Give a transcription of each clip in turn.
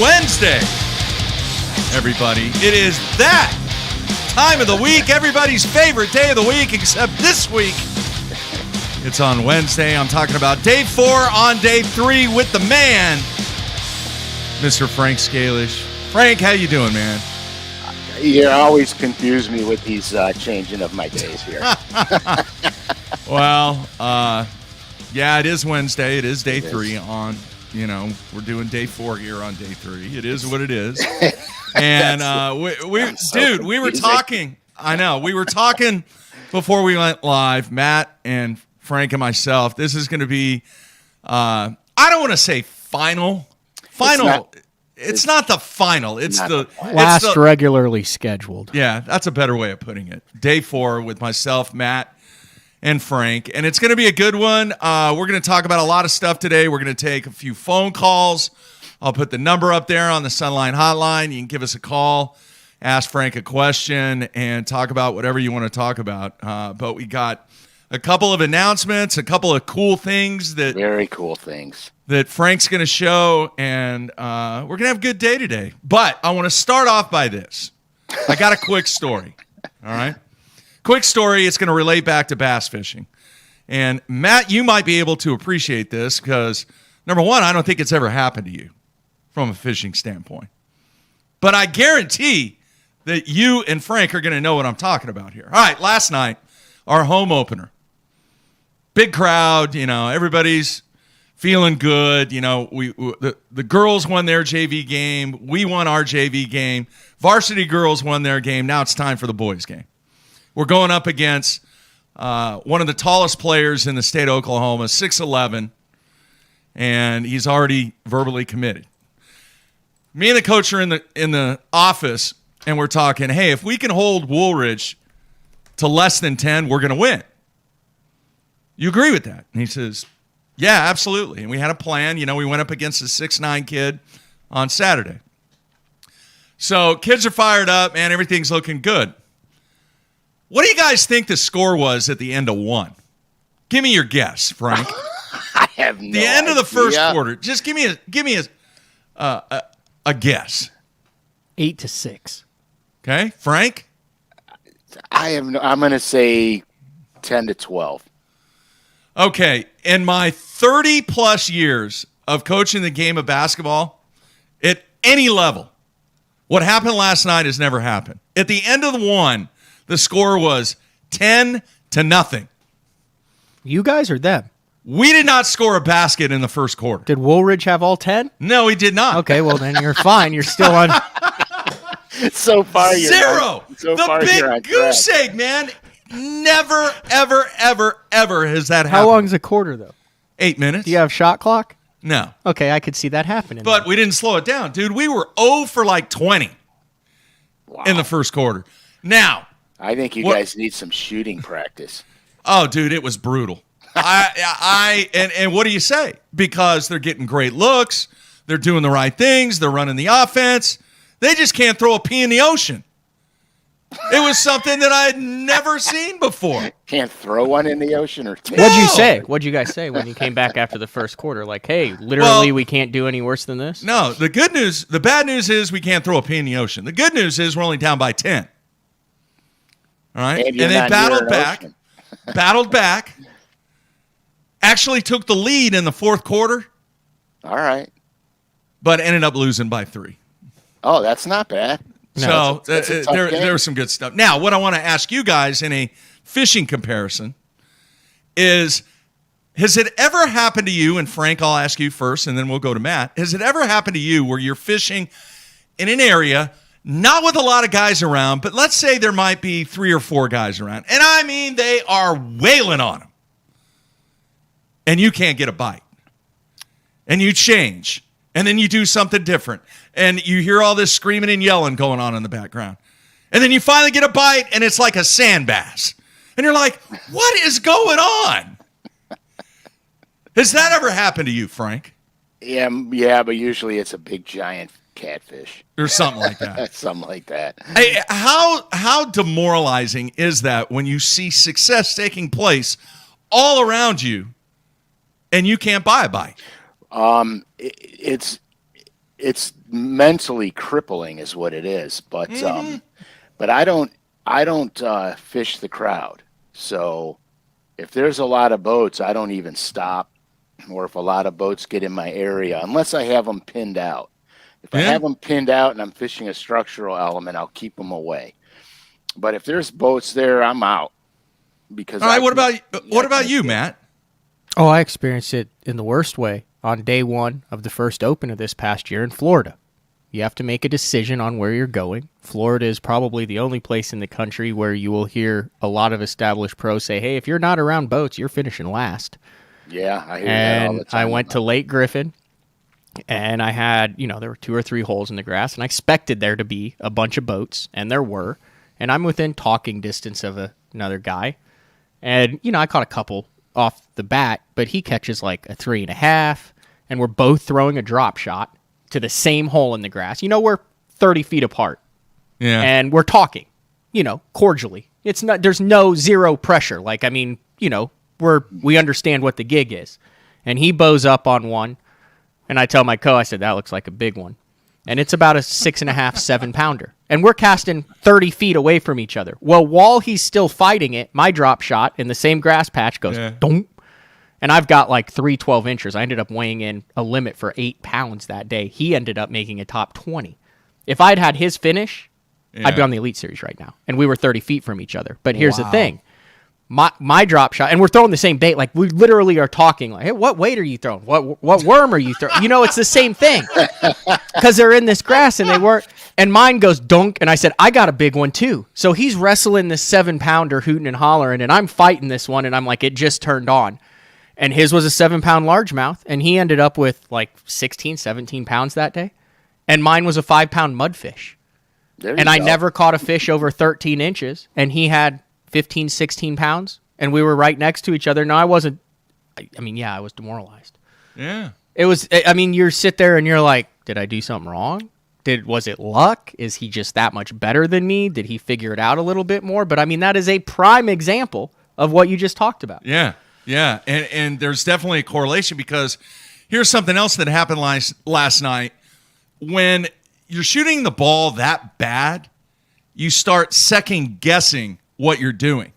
Wednesday, everybody. It is that time of the week, everybody's favorite day of the week, except this week. It's on Wednesday. I'm talking about day 4 on day 3 with the man, Mr. Frank Scalish. Frank, how you doing, man? You always confuse me with these changing of my days here. Well, yeah, it is Wednesday. It is day 3 on, we're doing day 4 here on day 3. It is what it is. And, we were talking. I know. We were talking before we went live, Matt and Frank and myself. This is going to be, I don't want to say final. It's not the final. It's the last regularly scheduled. Yeah, that's a better way of putting it. Day 4 with myself, Matt, and Frank. And it's going to be a good one. We're going to talk about a lot of stuff today. We're going to take a few phone calls. I'll put the number up there on the Sunline hotline. You can give us a call, ask Frank a question, and talk about whatever you want to talk about. But we got a couple of announcements, a couple of cool things very cool things that Frank's going to show, and we're going to have a good day today. But I want to start off by this. I got a quick story, all right? Quick story. It's going to relate back to bass fishing. And, Matt, you might be able to appreciate this because, number one, I don't think it's ever happened to you from a fishing standpoint. But I guarantee that you and Frank are going to know what I'm talking about here. All right, last night, our home opener. Big crowd, everybody's feeling good. The girls won their JV game. We won our JV game. Varsity girls won their game. Now it's time for the boys' game. We're going up against one of the tallest players in the state of Oklahoma, 6'11", and he's already verbally committed. Me and the coach are in the office, and we're talking, hey, if we can hold Woolridge to less than 10, we're going to win. You agree with that? And he says, yeah, absolutely. And we had a plan. We went up against a 6'9" kid on Saturday. So kids are fired up, man. Everything's looking good. What do you guys think the score was at the end of 1? Give me your guess, Frank. I have no idea. The end of the first quarter. Just give me a guess. 8-6. Okay, Frank? I'm going to say 10-12. Okay, in my 30-plus years of coaching the game of basketball, at any level, what happened last night has never happened. At the end of the 1, the score was 10-0. You guys or them? We did not score a basket in the first quarter. Did Woolridge have all 10? No, he did not. Okay, well, then you're fine. You're still on. So far, you're 0. the big goose egg, man. Never, ever, ever, ever has that happened. How long is a quarter, though? 8 minutes. Do you have shot clock? No. Okay, I could see that happening. But we didn't slow it down. Dude, we were 0 for like 20 in the first quarter. Now. I think you guys need some shooting practice. Oh, dude, it was brutal. And what do you say? Because they're getting great looks. They're doing the right things. They're running the offense. They just can't throw a pea in the ocean. It was something that I had never seen before. Can't throw one in the ocean or two. What'd you say? What'd you guys say when you came back after the first quarter? Like, hey, literally, we can't do any worse than this? No, the bad news is we can't throw a pea in the ocean. The good news is we're only down by 10. All right? And they battled back, actually took the lead in the fourth quarter. All right. But ended up losing by 3. Oh, that's not bad. No, so there was some good stuff. Now, what I want to ask you guys in a fishing comparison is, has it ever happened to you, and Frank, I'll ask you first, and then we'll go to Matt. Has it ever happened to you where you're fishing in an area, not with a lot of guys around, but let's say there might be 3 or 4 guys around, and I mean they are wailing on them, and you can't get a bite, and you change, and then you do something different, and you hear all this screaming and yelling going on in the background. And then you finally get a bite, and it's like a sand bass. And you're like, what is going on? Has that ever happened to you, Frank? Yeah, but usually it's a big, giant catfish. Or something like that. Something like that. Hey, how demoralizing is that when you see success taking place all around you and you can't buy a bite? It's it's mentally crippling is what it is. But I don't fish the crowd. So if there's a lot of boats, I don't even stop. Or if a lot of boats get in my area, unless I have them pinned out. If I have them pinned out and I'm fishing a structural element, I'll keep them away. But if there's boats there, I'm out. Because all right, what about you, Matt? Oh, I experienced it in the worst way on day one of the first open of this past year in Florida. You have to make a decision on where you're going. Florida is probably the only place in the country where you will hear a lot of established pros say, hey, if you're not around boats, you're finishing last. Yeah, I hear that all the time. I went to Lake Griffin, and I had, there were 2 or 3 holes in the grass, and I expected there to be a bunch of boats, and there were. And I'm within talking distance of another guy. And, I caught a couple off the bat, but he catches like a 3.5, and we're both throwing a drop shot to the same hole in the grass. We're 30 feet apart. Yeah. And we're talking, cordially. There's no zero pressure. We understand what the gig is. And he bows up on one, and I tell my I said, that looks like a big one. And it's about a 6.5, 7-pounder. And we're casting 30 feet away from each other. Well, while he's still fighting it, my drop shot in the same grass patch goes, Dunk. And I've got like 3 12-inchers. I ended up weighing in a limit for 8 pounds that day. He ended up making a top 20. If I'd had his finish, I'd be on the Elite Series right now. And we were 30 feet from each other. But here's the thing. My drop shot, and we're throwing the same bait. Like, we literally are talking like, hey, what weight are you throwing? What worm are you throwing? It's the same thing. Because they're in this grass, and they weren't. And mine goes dunk, and I said, I got a big one too. So he's wrestling this 7-pounder, hooting and hollering, and I'm fighting this one, and I'm like, it just turned on. And his was a 7-pound largemouth, and he ended up with like 16, 17 pounds that day. And mine was a 5-pound mudfish. And I never caught a fish over 13 inches, and he had 15, 16 pounds, and we were right next to each other. No, I wasn't. I was demoralized. Yeah. It was, you sit there and you're like, did I do something wrong? Was it luck? Is he just that much better than me? Did he figure it out a little bit more? But that is a prime example of what you just talked about. Yeah. Yeah. And there's definitely a correlation, because here's something else that happened last night. When you're shooting the ball that bad, you start second guessing what you're doing.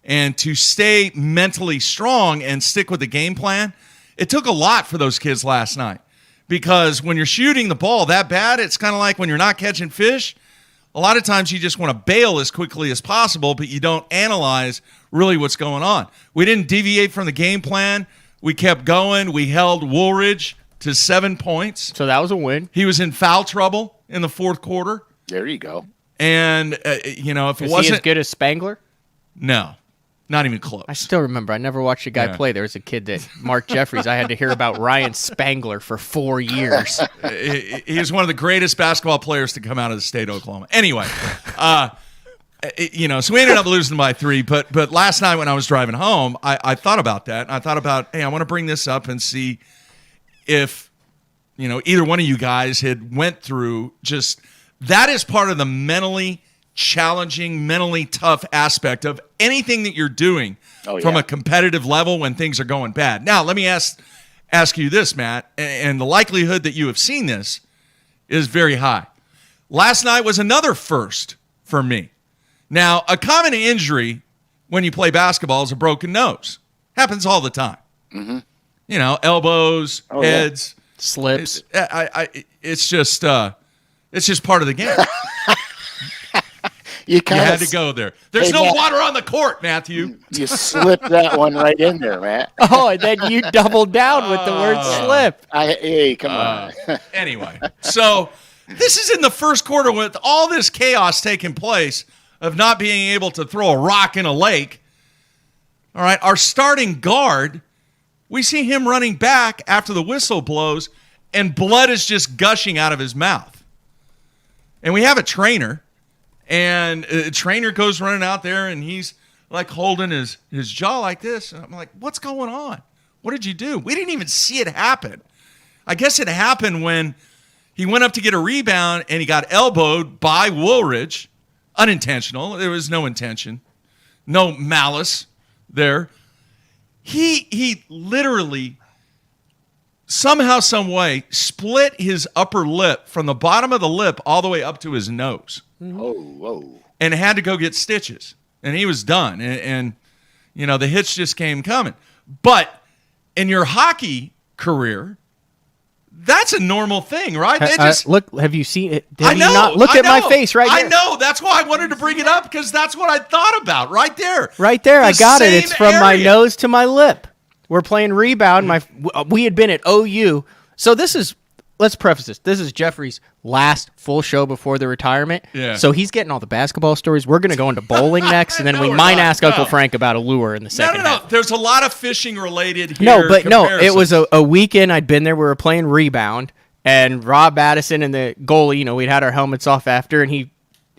And to stay mentally strong and stick with the game plan, it took a lot for those kids last night. Because when you're shooting the ball that bad, it's kind of like when you're not catching fish. A lot of times you just want to bail as quickly as possible, but you don't analyze really what's going on. We didn't deviate from the game plan. We kept going. We held Woolridge to 7 points. So that was a win. He was in foul trouble in the fourth quarter. There you go. And, if it Is wasn't... he as good as Spangler? No, not even close. I still remember. I never watched a guy play. There was a kid that, Mark Jeffries, I had to hear about Ryan Spangler for 4 years. He was one of the greatest basketball players to come out of the state of Oklahoma. Anyway, so we ended up losing by 3. But last night when I was driving home, I thought about that. I thought about, hey, I want to bring this up and see if, either one of you guys had went through just... That is part of the mentally challenging, mentally tough aspect of anything that you're doing from a competitive level when things are going bad. Now, let me ask you this, Matt, and the likelihood that you have seen this is very high. Last night was another first for me. Now, a common injury when you play basketball is a broken nose. Happens all the time. Mm-hmm. Elbows, heads. Slips. It's just part of the game. You had to go there. There's no water on the court, Matthew. You slipped that one right in there, Matt. Oh, and then you doubled down with the word slip. Hey, come on. Anyway, so this is in the first quarter with all this chaos taking place of not being able to throw a rock in a lake. All right, our starting guard, we see him running back after the whistle blows, and blood is just gushing out of his mouth. And we have a trainer. And a trainer goes running out there, and he's like holding his jaw like this. And I'm like, what's going on? What did you do? We didn't even see it happen. I guess it happened when he went up to get a rebound, and he got elbowed by Woolridge. Unintentional. There was no intention. No malice there. He literally somehow, some way, split his upper lip from the bottom of the lip all the way up to his nose. Oh, whoa. And had to go get stitches. And he was done. And the hits just came coming. But in your hockey career, that's a normal thing, right? They just look. Have you seen it? I know. You not look at my face right I there. know. That's why I wanted to bring it up because that's what I thought about right there. Right there. I got it. same It's from my area. nose to my lip. We're playing rebound. We had been at OU. So let's preface this. This is Jeffrey's last full show before the retirement. Yeah. So he's getting all the basketball stories. We're going to go into bowling next, and then No, we we're might not. ask No. Uncle Frank about a lure in the second No. half. There's a lot of fishing related here. No, but no, it was comparisons. a weekend I'd been there. We were playing rebound, and Rob Addison and the goalie, we'd had our helmets off after, and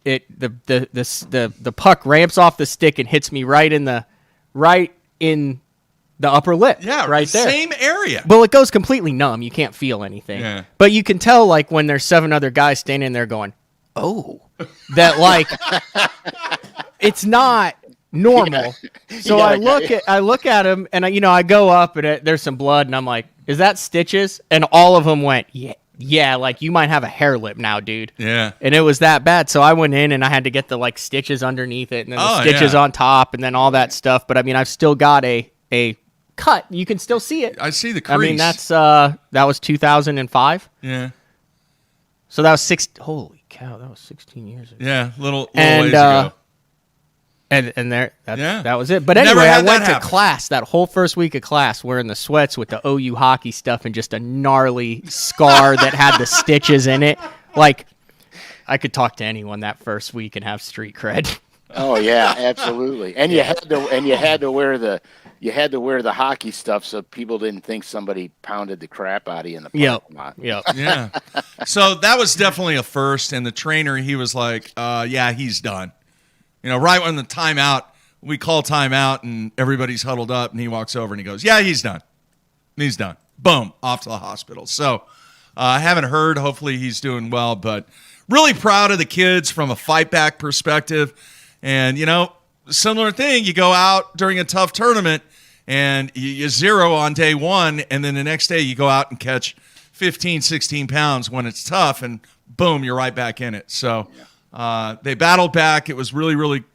the puck ramps off the stick and hits me right in the upper lip. Yeah, right there. Same area. Well, it goes completely numb. You can't feel anything. Yeah. But you can tell, like, when there's 7 other guys standing there going, oh, that, like, it's not normal. So I look at him, and I go up, and there's some blood, and I'm like, is that stitches? And all of them went, yeah, like, you might have a hair lip now, dude. Yeah. And it was that bad. So I went in, and I had to get the, like, stitches underneath it, and then the stitches yeah. on top, and then all that stuff. But, I mean, I've still got a cut. You can still see it. I see the crease. I mean, that was 2005. Yeah. So that was holy cow, that was 16 years ago. Yeah, little And, ways ago. And Yeah. that was it. But Never anyway, I had that went to happen. class that whole first week of class wearing the sweats with the OU hockey stuff and just a gnarly scar that had the stitches in it. Like, I could talk to anyone that first week and have street cred. Oh yeah, absolutely. And you had to wear the hockey stuff so people didn't think somebody pounded the crap out of you in the parking lot. Yep. Yeah. So that was definitely a first. And the trainer, he was like, yeah, he's done. Right when the timeout, we call timeout and everybody's huddled up and he walks over and he goes, yeah, he's done. He's done. Boom, off to the hospital. So I haven't heard. Hopefully he's doing well, but really proud of the kids from a fight back perspective. And, similar thing, you go out during a tough tournament and you zero on day one, and then the next day you go out and catch 15, 16 pounds when it's tough, and boom, you're right back in it. So they battled back. It was really, really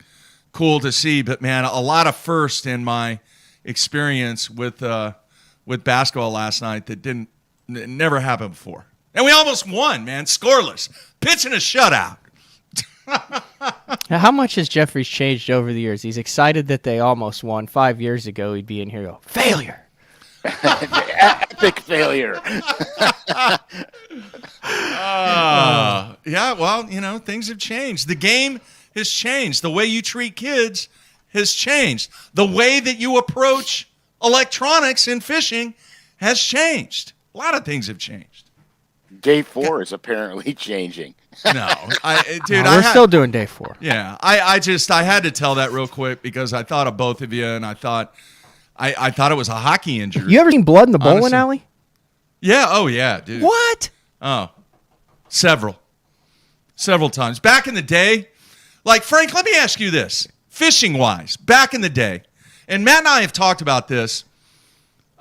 cool to see. But, man, a lot of first in my experience with basketball last night that never happened before. And we almost won, man, scoreless, pitching a shutout. Now, how much has Jeffries changed over the years? He's excited that they almost won. 5 years ago, he'd be in here go, failure. Epic failure. Yeah, well, things have changed. The game has changed. The way you treat kids has changed. The way that you approach electronics in fishing has changed. A lot of things have changed. Day 4 is apparently changing. No, dude, We're still doing day 4. Yeah, I had to tell that real quick because I thought of both of you, and I thought it was a hockey injury. You ever seen blood in the bowling Honestly. alley? Yeah. Oh yeah, dude. What? Oh, several times back in the day. Like, Frank, let me ask you this: fishing wise, back in the day, and Matt and I have talked about this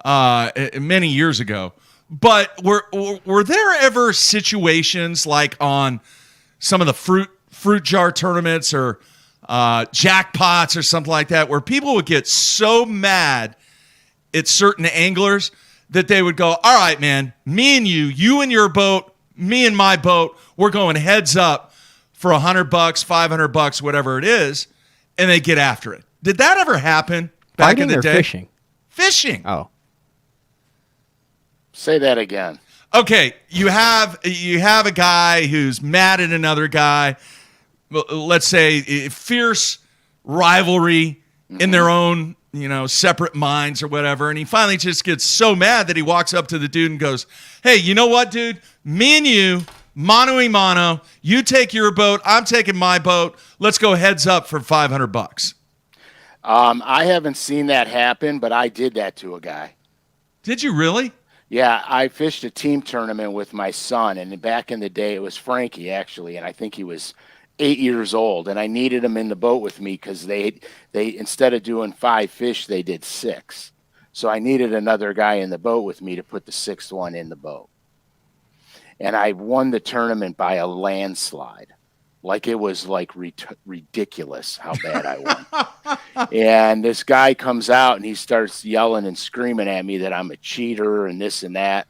many years ago. But were there ever situations like on some of the fruit jar tournaments or jackpots or something like that where people would get so mad at certain anglers that they would go, all right, man, me and you and your boat, me and my boat, we're going heads up for $100, $500, whatever it is, and they get after it. Did that ever happen back in Fighting the or day? fishing? Fishing. Oh. Say that again. Okay, you have a guy who's mad at another guy. Let's say fierce rivalry in their own, separate minds or whatever, and he finally just gets so mad that he walks up to the dude and goes, "Hey, you know what, dude? Me and you, mano a mano. You take your boat, I'm taking my boat. Let's go heads up for $500." I haven't seen that happen, but I did that to a guy. Did you really? Yeah, I fished a team tournament with my son, and back in the day, it was Frankie, actually, and I think he was 8 years old, and I needed him in the boat with me because they instead of doing 5 fish, they did 6. So I needed another guy in the boat with me to put the sixth one in the boat. And I won the tournament by a landslide. Like it was like ridiculous how bad I won. And this guy comes out and he starts yelling and screaming at me that I'm a cheater and this and that.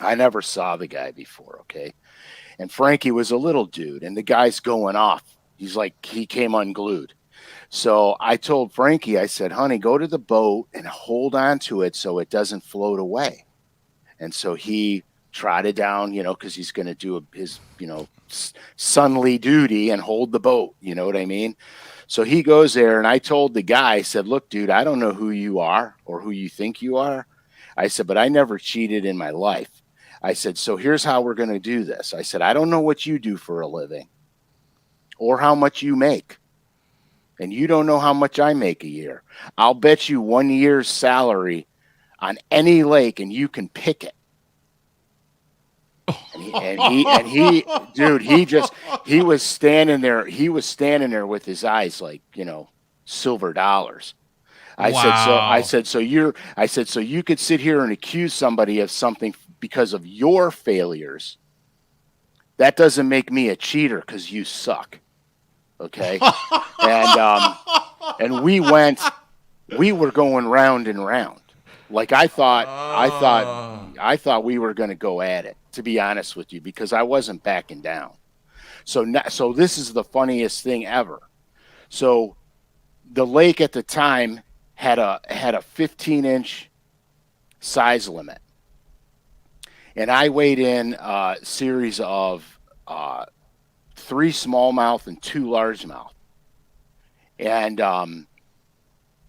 I never saw the guy before, okay? And Frankie was a little dude, and the guy's going off. He's like, he came unglued. So I told Frankie, I said, honey, go to the boat and hold on to it so it doesn't float away. And so he trotted down, because he's going to do his, sonly duty and hold the boat. You know what I mean? So he goes there, and I told the guy, I said, look, dude, I don't know who you are or who you think you are. I said, but I never cheated in my life. I said, so here's how we're going to do this. I said, I don't know what you do for a living or how much you make. And you don't know how much I make a year. I'll bet you 1 year's salary on any lake and you can pick it. And he, dude, he was standing there. He was standing there with his eyes like, silver dollars. I said, so you could sit here and accuse somebody of something because of your failures. That doesn't make me a cheater because you suck. Okay. And we were going round and round. Like I thought we were going to go at it, to be honest with you, because I wasn't backing down. So this is the funniest thing ever. So the lake at the time had a 15-inch size limit. And I weighed in a series of 3 smallmouth and 2 largemouth. And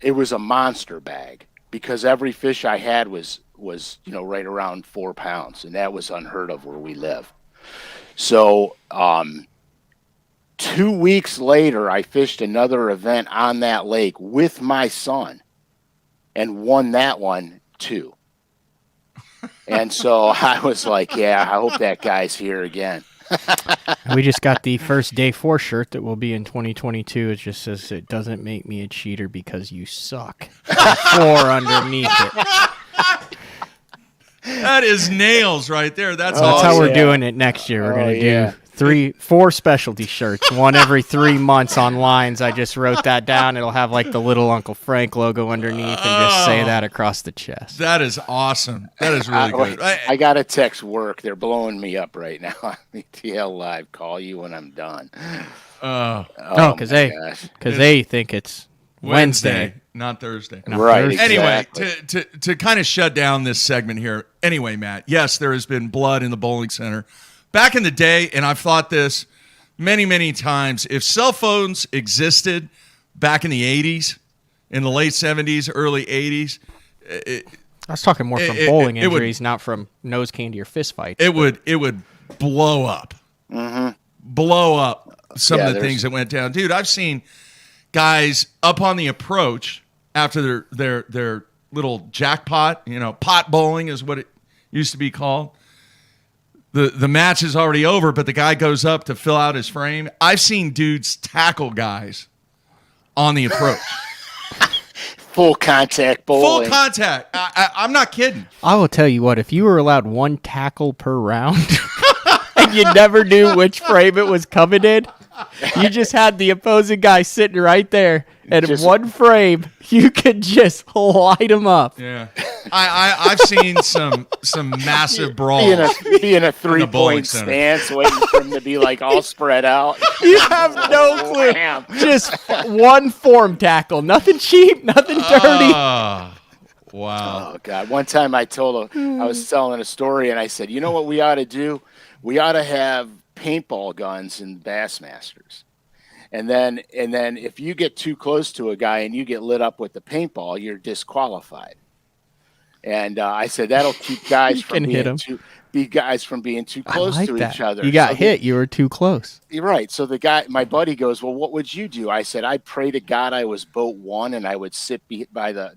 it was a monster bag because every fish I had was right around 4 pounds, and that was unheard of where we live. So 2 weeks later, I fished another event on that lake with my son and won that one too. And so I was like, yeah, I hope that guy's here again. We just got the first day 4 shirt that will be in 2022. It just says, it doesn't make me a cheater because you suck. 4 underneath it. That is nails right there. That's how we're doing it next year. We're going to do 4 specialty shirts, one every 3 months on lines. I just wrote that down. It'll have like the little Uncle Frank logo underneath and just say that across the chest. That is awesome. That is really good. I got to text work. They're blowing me up right now on BTL Live. Call you when I'm done. Because they think it's Wednesday, not Thursday. Right. Exactly. Anyway, Exactly. to kind of shut down this segment here. Anyway, Matt, yes, there has been blood in the bowling center. Back in the day, and I've thought this many, many times, if cell phones existed back in the 80s, in the late 70s, early 80s, I was talking more from bowling injuries, not from nose candy or fist fights. It would blow up. Mm-hmm. Blow up some of the things that went down. Dude, I've seen guys up on the approach after their little jackpot, pot bowling is what it used to be called. The match is already over, but the guy goes up to fill out his frame. I've seen dudes tackle guys on the approach. Full contact bowling. Full contact. I'm not kidding. I will tell you what, if you were allowed 1 tackle per round and you never knew which frame it was coming in, you just had the opposing guy sitting right there, and in 1 frame, you could just light him up. Yeah. I've seen some massive brawls. Be in a 3-point stance, waiting for him to be like all spread out. You have no clue. Just 1 form tackle. Nothing cheap, nothing dirty. Wow. Oh, God. One time I was telling a story, and I said, you know what we ought to do? We ought to have paintball guns in Bassmasters. And then if you get too close to a guy and you get lit up with the paintball, you're disqualified. And I said that'll keep guys from being too close to each other. You got hit. You were too close. You're right. So my buddy goes, well, what would you do? I said, I'd pray to God I was boat 1 and I would sit by the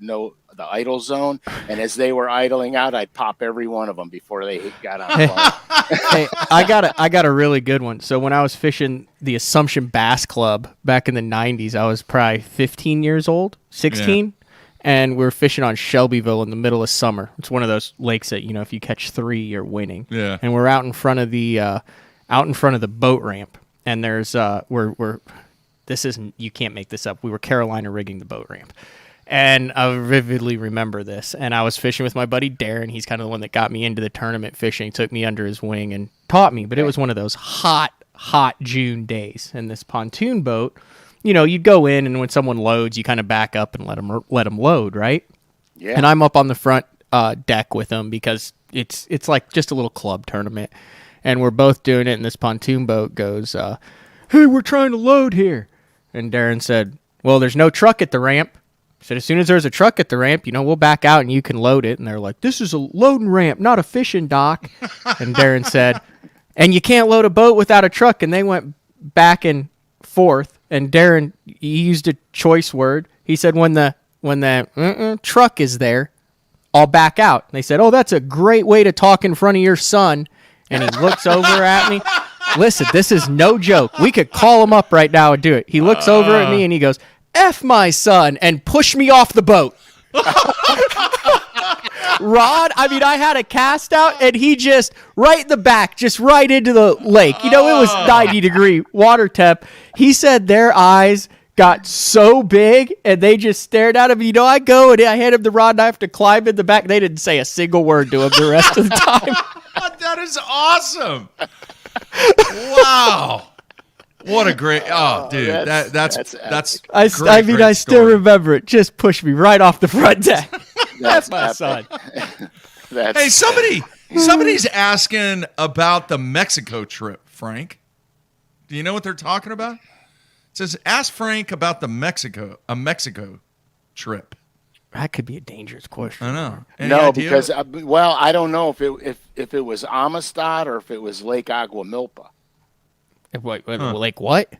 idle zone. And as they were idling out, I'd pop every one of them before they got on the boat. Hey, I got a really good one. So when I was fishing the Assumption Bass Club back in the 90s, I was probably 15 years old, 16. Yeah. and we're fishing on Shelbyville in the middle of summer. It's one of those lakes that, if you catch 3, you're winning. Yeah. And we're out in front of the boat ramp, and there's this isn't, you can't make this up. We were Carolina rigging the boat ramp. And I vividly remember this. And I was fishing with my buddy Darren. He's kind of the one that got me into the tournament fishing, took me under his wing and taught me. But it was one of those hot June days. And this pontoon boat, you'd go in, and when someone loads, you kind of back up and let them load, right? Yeah. And I'm up on the front deck with them because it's like just a little club tournament. And we're both doing it, and this pontoon boat goes, hey, we're trying to load here. And Darren said, well, there's no truck at the ramp. He said, as soon as there's a truck at the ramp, we'll back out and you can load it. And they're like, this is a loading ramp, not a fishing dock. And Darren said, and you can't load a boat without a truck. And they went back and forth. And Darren, he used a choice word. He said, when the truck is there, I'll back out. And they said, oh, that's a great way to talk in front of your son. And he looks over at me. Listen, this is no joke. We could call him up right now and do it. He looks over at me and he goes, F my son, and push me off the boat. Rod, I had a cast out, and he just, right in the back, just right into the lake. It was 90-degree water temp. He said their eyes got so big, and they just stared at him. I go, and I hand him the rod, and I have to climb in the back. They didn't say a single word to him the rest of the time. That is awesome. Wow. What a great, dude, that's I still story. remember it. Just pushed me right off the front deck. That's my son. Hey, somebody's asking about the Mexico trip, Frank. Do you know what they're talking about? It says, ask Frank about the Mexico trip. That could be a dangerous question. I know. No, idea? because I don't know if it was Amistad or if it was Lake Aguamilpa. Wait, like what?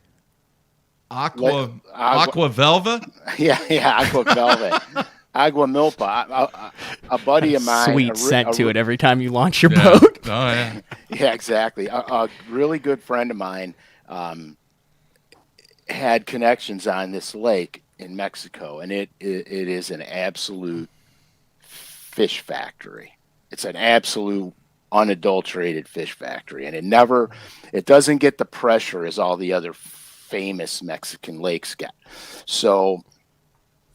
Aqua Velva? Yeah, Aqua Velvet. Aguamilpa. A buddy of mine. Sweet scent to it every time you launch your boat. Oh, yeah. Yeah, exactly. A really good friend of mine had connections on this lake in Mexico, and it is an absolute fish factory. It's an absolute unadulterated fish factory, and it doesn't get the pressure as all the other famous Mexican lakes get. So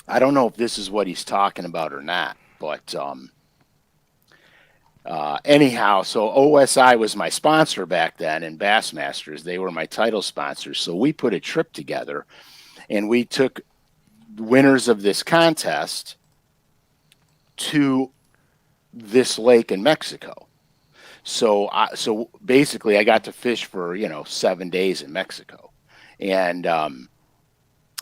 I don't know if this is what he's talking about or not, but anyhow, so OSI was my sponsor back then, and Bassmasters, they were my title sponsors. So we put a trip together, and we took winners of this contest to this lake in Mexico. So basically I got to fish for, 7 days in Mexico, and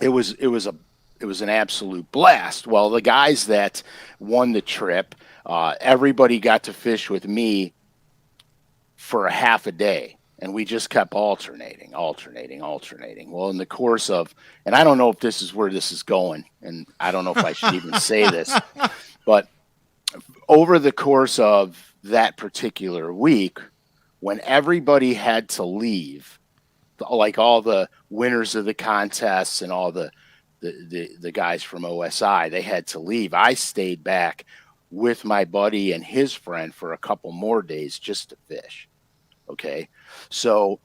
it was an absolute blast. Well, the guys that won the trip, everybody got to fish with me for a half a day, and we just kept alternating. Well, in the course of, and I don't know if this is where this is going, and I don't know if I should even say this, but over the course of that particular week, when everybody had to leave, like all the winners of the contests and all the guys from OSI, they had to leave. I stayed back with my buddy and his friend for a couple more days just to fish. Okay. So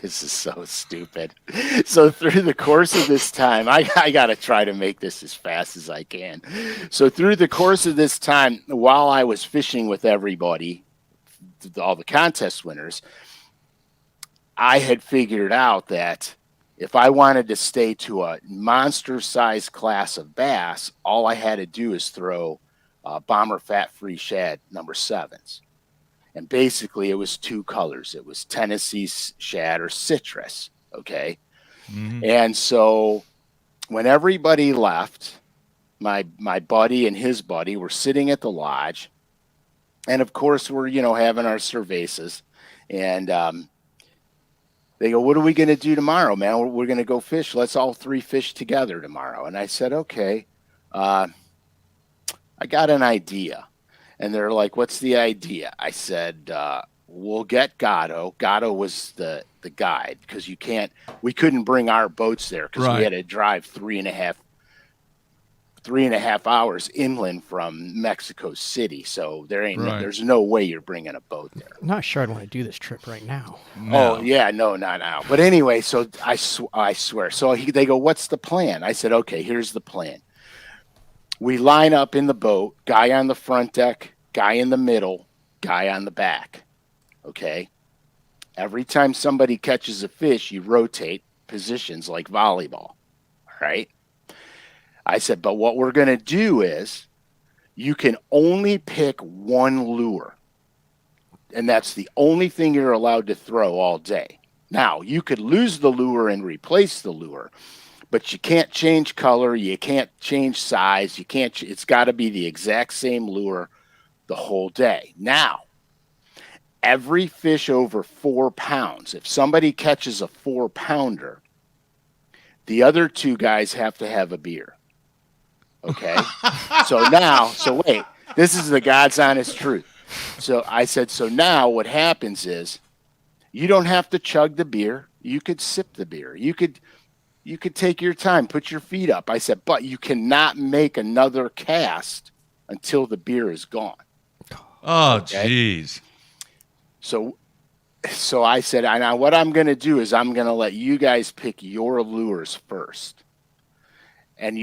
this is so stupid. So through the course of this time, I got to try to make this as fast as I can. So through the course of this time, while I was fishing with everybody, all the contest winners, I had figured out that if I wanted to stay to a monster-sized class of bass, all I had to do is throw Bomber Fat-Free Shad number 7s. And basically, it was 2 colors. It was Tennessee Shad or citrus, okay? Mm-hmm. And so when everybody left, my buddy and his buddy were sitting at the lodge. And, of course, we're, having our cervezas. And they go, what are we going to do tomorrow, man? We're going to go fish. Let's all 3 fish together tomorrow. And I said, okay, I got an idea. And they're like, what's the idea? I said, we'll get Gatto. Gatto was the guide, because we couldn't bring our boats there because we had to drive 3.5 3.5 hours inland from Mexico City. So Right. there's no way you're bringing a boat there. I'm not sure I'd want to do this trip right now. No. Oh yeah, no, not now. But anyway, so I swear. So they go, "What's the plan?" I said, "Okay, here's the plan. We line up in the boat, guy on the front deck, guy in the middle, guy on the back. Okay. Every time somebody catches a fish, you rotate positions like volleyball. All right." I said, "But what we're going to do is you can only pick one lure. And that's the only thing you're allowed to throw all day. Now, you could lose the lure and replace the lure, but you can't change color. You can't change size. It's got to be the exact same lure the whole day. Now, every fish over 4 pounds, if somebody catches a 4-pounder, the other 2 guys have to have a beer. Okay. So wait, this is the God's honest truth. So I said, so now what happens is you don't have to chug the beer. You could sip the beer. You could take your time, put your feet up. I said, but you cannot make another cast until the beer is gone. Oh, Okay? jeez. So I said, now what I'm going to do is I'm going to let you guys pick your lures first. And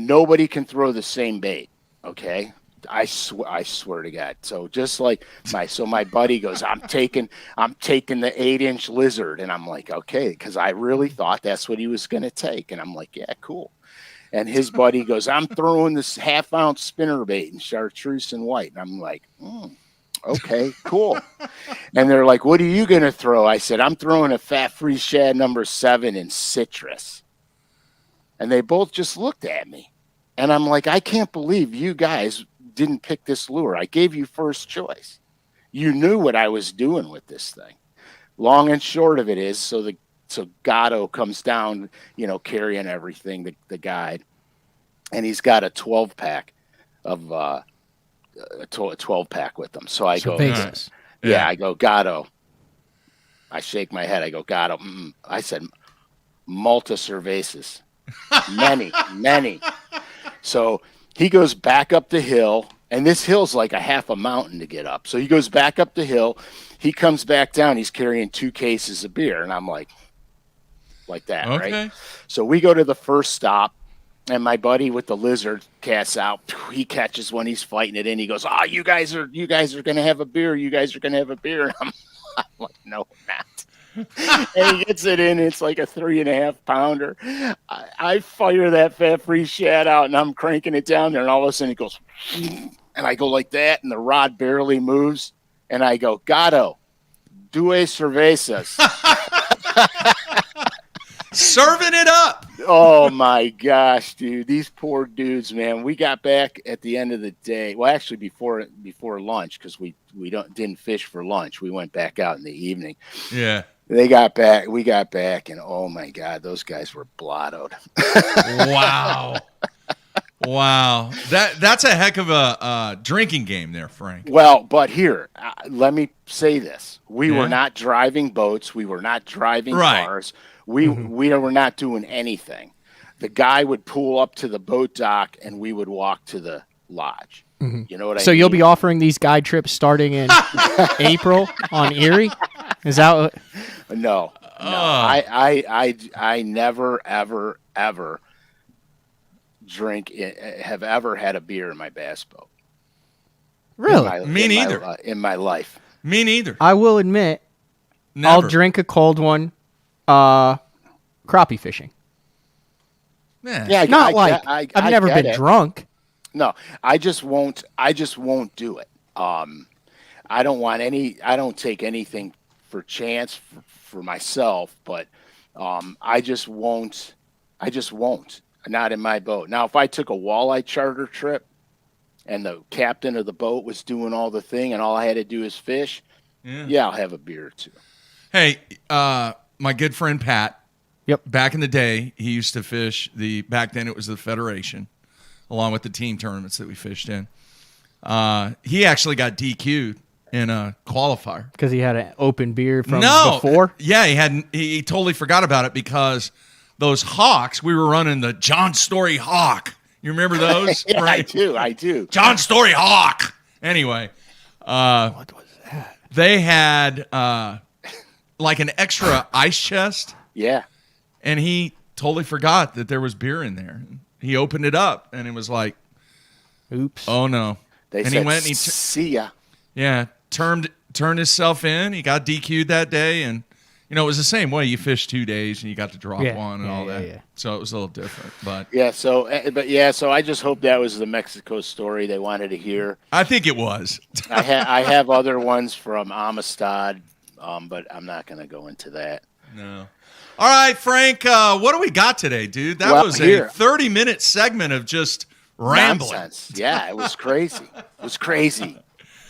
nobody can throw the same bait. Okay. I swear to God. So just like my buddy goes, I'm taking the 8-inch lizard. And I'm like, okay. Cause I really thought that's what he was going to take. And I'm like, yeah, cool. And his buddy goes, I'm throwing this 1/2-ounce spinnerbait and chartreuse and white. And I'm like, okay, cool. And they're like, what are you going to throw? I said, I'm throwing a fat-free shad number 7 in citrus. And they both just looked at me. And I'm like, I can't believe you guys didn't pick this lure. I gave you first choice. You knew what I was doing with this thing. Long and short of it is, so Gatto comes down, carrying everything, the guide. And he's got a 12-pack of a 12-pack with him. So I go, Vegas. yeah, I go, Gatto. I shake my head. I go, Gatto. I said, Malta cervezas. Many. So he goes back up the hill, and this hill's like a half a mountain to get up. So he goes back up the hill. He comes back down. He's carrying 2 cases of beer. And I'm like that, Okay. right? So we go to the first stop, and my buddy with the lizard casts out. He catches one. He's fighting it in. He goes, "Oh, you guys are going to have a beer. You guys are going to have a beer." And I'm like, "No, we're not." And he gets it in. It's like a 3.5-pounder. I fire that fat-free shad out, and I'm cranking it down there. And all of a sudden, it goes, and I go like that, and the rod barely moves. And I go, Gatto, 2 cervezas. Serving it up. Oh my gosh, dude! These poor dudes, man. We got back at the end of the day. Well, actually, before lunch, because we didn't fish for lunch. We went back out in the evening. Yeah. They got back. We got back, and oh my God, those guys were blottoed. Wow. Wow. That's a heck of a drinking game there, Frank. Well, but here, let me say this: we Yeah. were not driving boats. We were not driving Right. cars. We were not doing anything. The guy would pull up to the boat dock, and we would walk to the lodge. You know what I mean? So you'll be offering these guide trips starting in April on Erie? Is that what? No. I never, ever have ever had a beer in my bass boat. Really? Me neither. In my life. Me neither. I will admit, Never. I'll drink a cold one crappie fishing. Yeah. Not I've never get been it. drunk. No, I just won't do it. I don't take anything for chance for myself, but I just won't. Not in my boat. Now, if I took a walleye charter trip and the captain of the boat was doing all the thing and all I had to do is fish, yeah, I'll have a beer or two. Hey, my good friend Pat. Yep. Back in the day, he used to fish back then it was the Federation, along with the team tournaments that we fished in. He actually got DQ'd in a qualifier. Because he had an open beer from No, before? yeah, he totally forgot about it because those hawks, we were running the John Story Hawk You remember those? Yeah, Right. I do. John Story Hawk. Anyway, What was that? they had like an extra ice chest, Yeah. and he totally forgot that there was beer in there. He opened it up, and it was like, Oops. oh no. They And said, he went and he see ya. turned himself in. He got DQ'd that day, and it was the same way. You fished 2 days, and you got to drop one and all that. Yeah. So it was a little different, but Yeah, so I just hope that was the Mexico story they wanted to hear. I think it was. I have other ones from Amistad, but I'm not going to go into that. No. All right, Frank, what do we got today, dude? That Well, was here. a 30-minute segment of just rambling. Nonsense. Yeah, it was crazy. It was crazy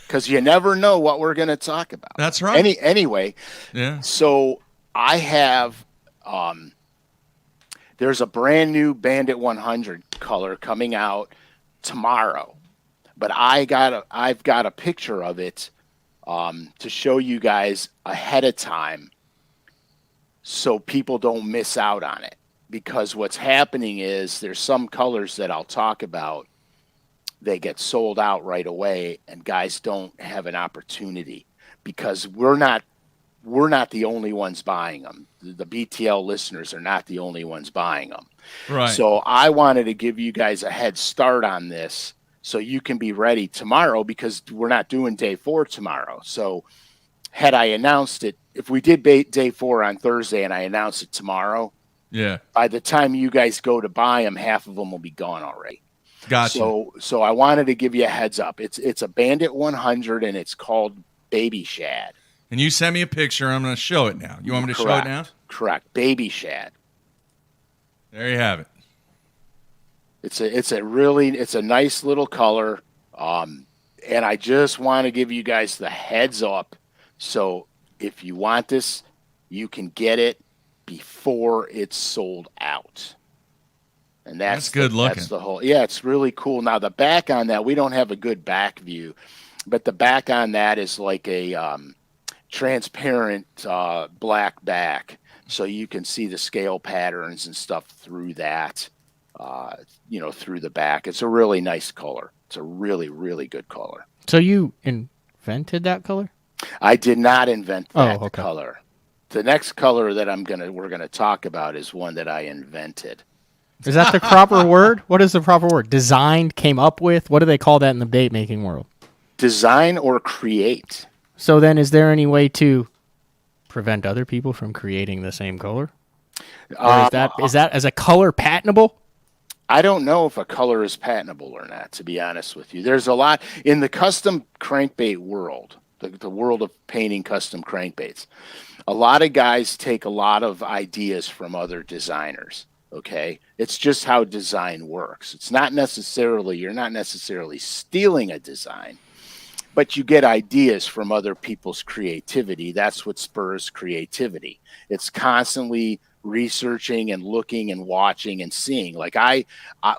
because you never know what we're going to talk about. That's right. Anyway, Yeah. so I have there's a brand new Bandit 100 color coming out tomorrow, but I've got a picture of it to show you guys ahead of time so people don't miss out on it. Because what's happening is there's some colors that I'll talk about, they get sold out right away, and guys don't have an opportunity because we're not the only ones buying them. The BTL listeners are not the only ones buying them. Right. So I wanted to give you guys a head start on this so you can be ready tomorrow because we're not doing day 4 tomorrow. So had I announced it, if we did day 4 on Thursday and I announced it tomorrow, Yeah. by the time you guys go to buy them, half of them will be gone already. Gotcha. So I wanted to give you a heads up. It's a Bandit 100 and it's called Baby Shad. And you sent me a picture. I'm going to show it now. You want me to show it now? Correct. Baby Shad. There you have it. It's a nice little color. And I just want to give you guys the heads up. So if you want this, you can get it before it's sold out. And that's good looking. That's the whole. Yeah, it's really cool. Now the back on that, we don't have a good back view, but the back on that is like a transparent black back, so you can see the scale patterns and stuff through that. Through the back. It's a really nice color. It's a really, really good color. So you invented that color? I did not invent that okay. color. The next color that we're gonna talk about is one that I invented. Is that the proper word? What is the proper word? Designed, came up with? What do they call that in the bait making world? Design or create. So then is there any way to prevent other people from creating the same color? Or is that as a color patentable? I don't know if a color is patentable or not, to be honest with you. There's a lot in the custom crankbait world, the world of painting custom crankbaits. A lot of guys take a lot of ideas from other designers. Okay. It's just how design works. You're not necessarily stealing a design, but you get ideas from other people's creativity. That's what spurs creativity. It's constantly researching and looking and watching and seeing. Like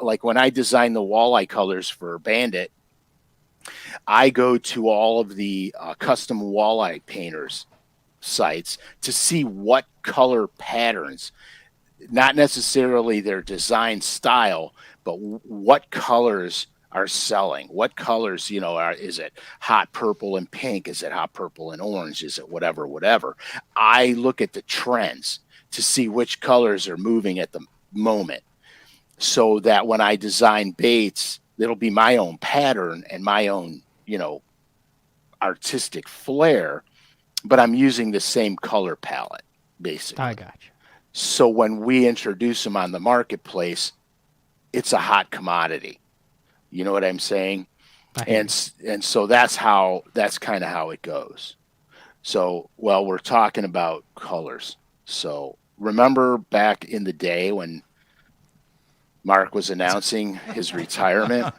like when I design the walleye colors for Bandit, I go to all of the custom walleye painters sites to see what color patterns, not necessarily their design style, but what colors are selling. What colors, is it hot purple and pink? Is it hot purple and orange? Is it whatever? I look at the trends to see which colors are moving at the moment, so that when I design baits, it'll be my own pattern and my own, artistic flair, but I'm using the same color palette, basically. I got you. So when we introduce them on the marketplace, it's a hot commodity. You know what I'm saying? And so that's kind of how it goes. So, we're talking about colors. So remember back in the day when Mark was announcing his retirement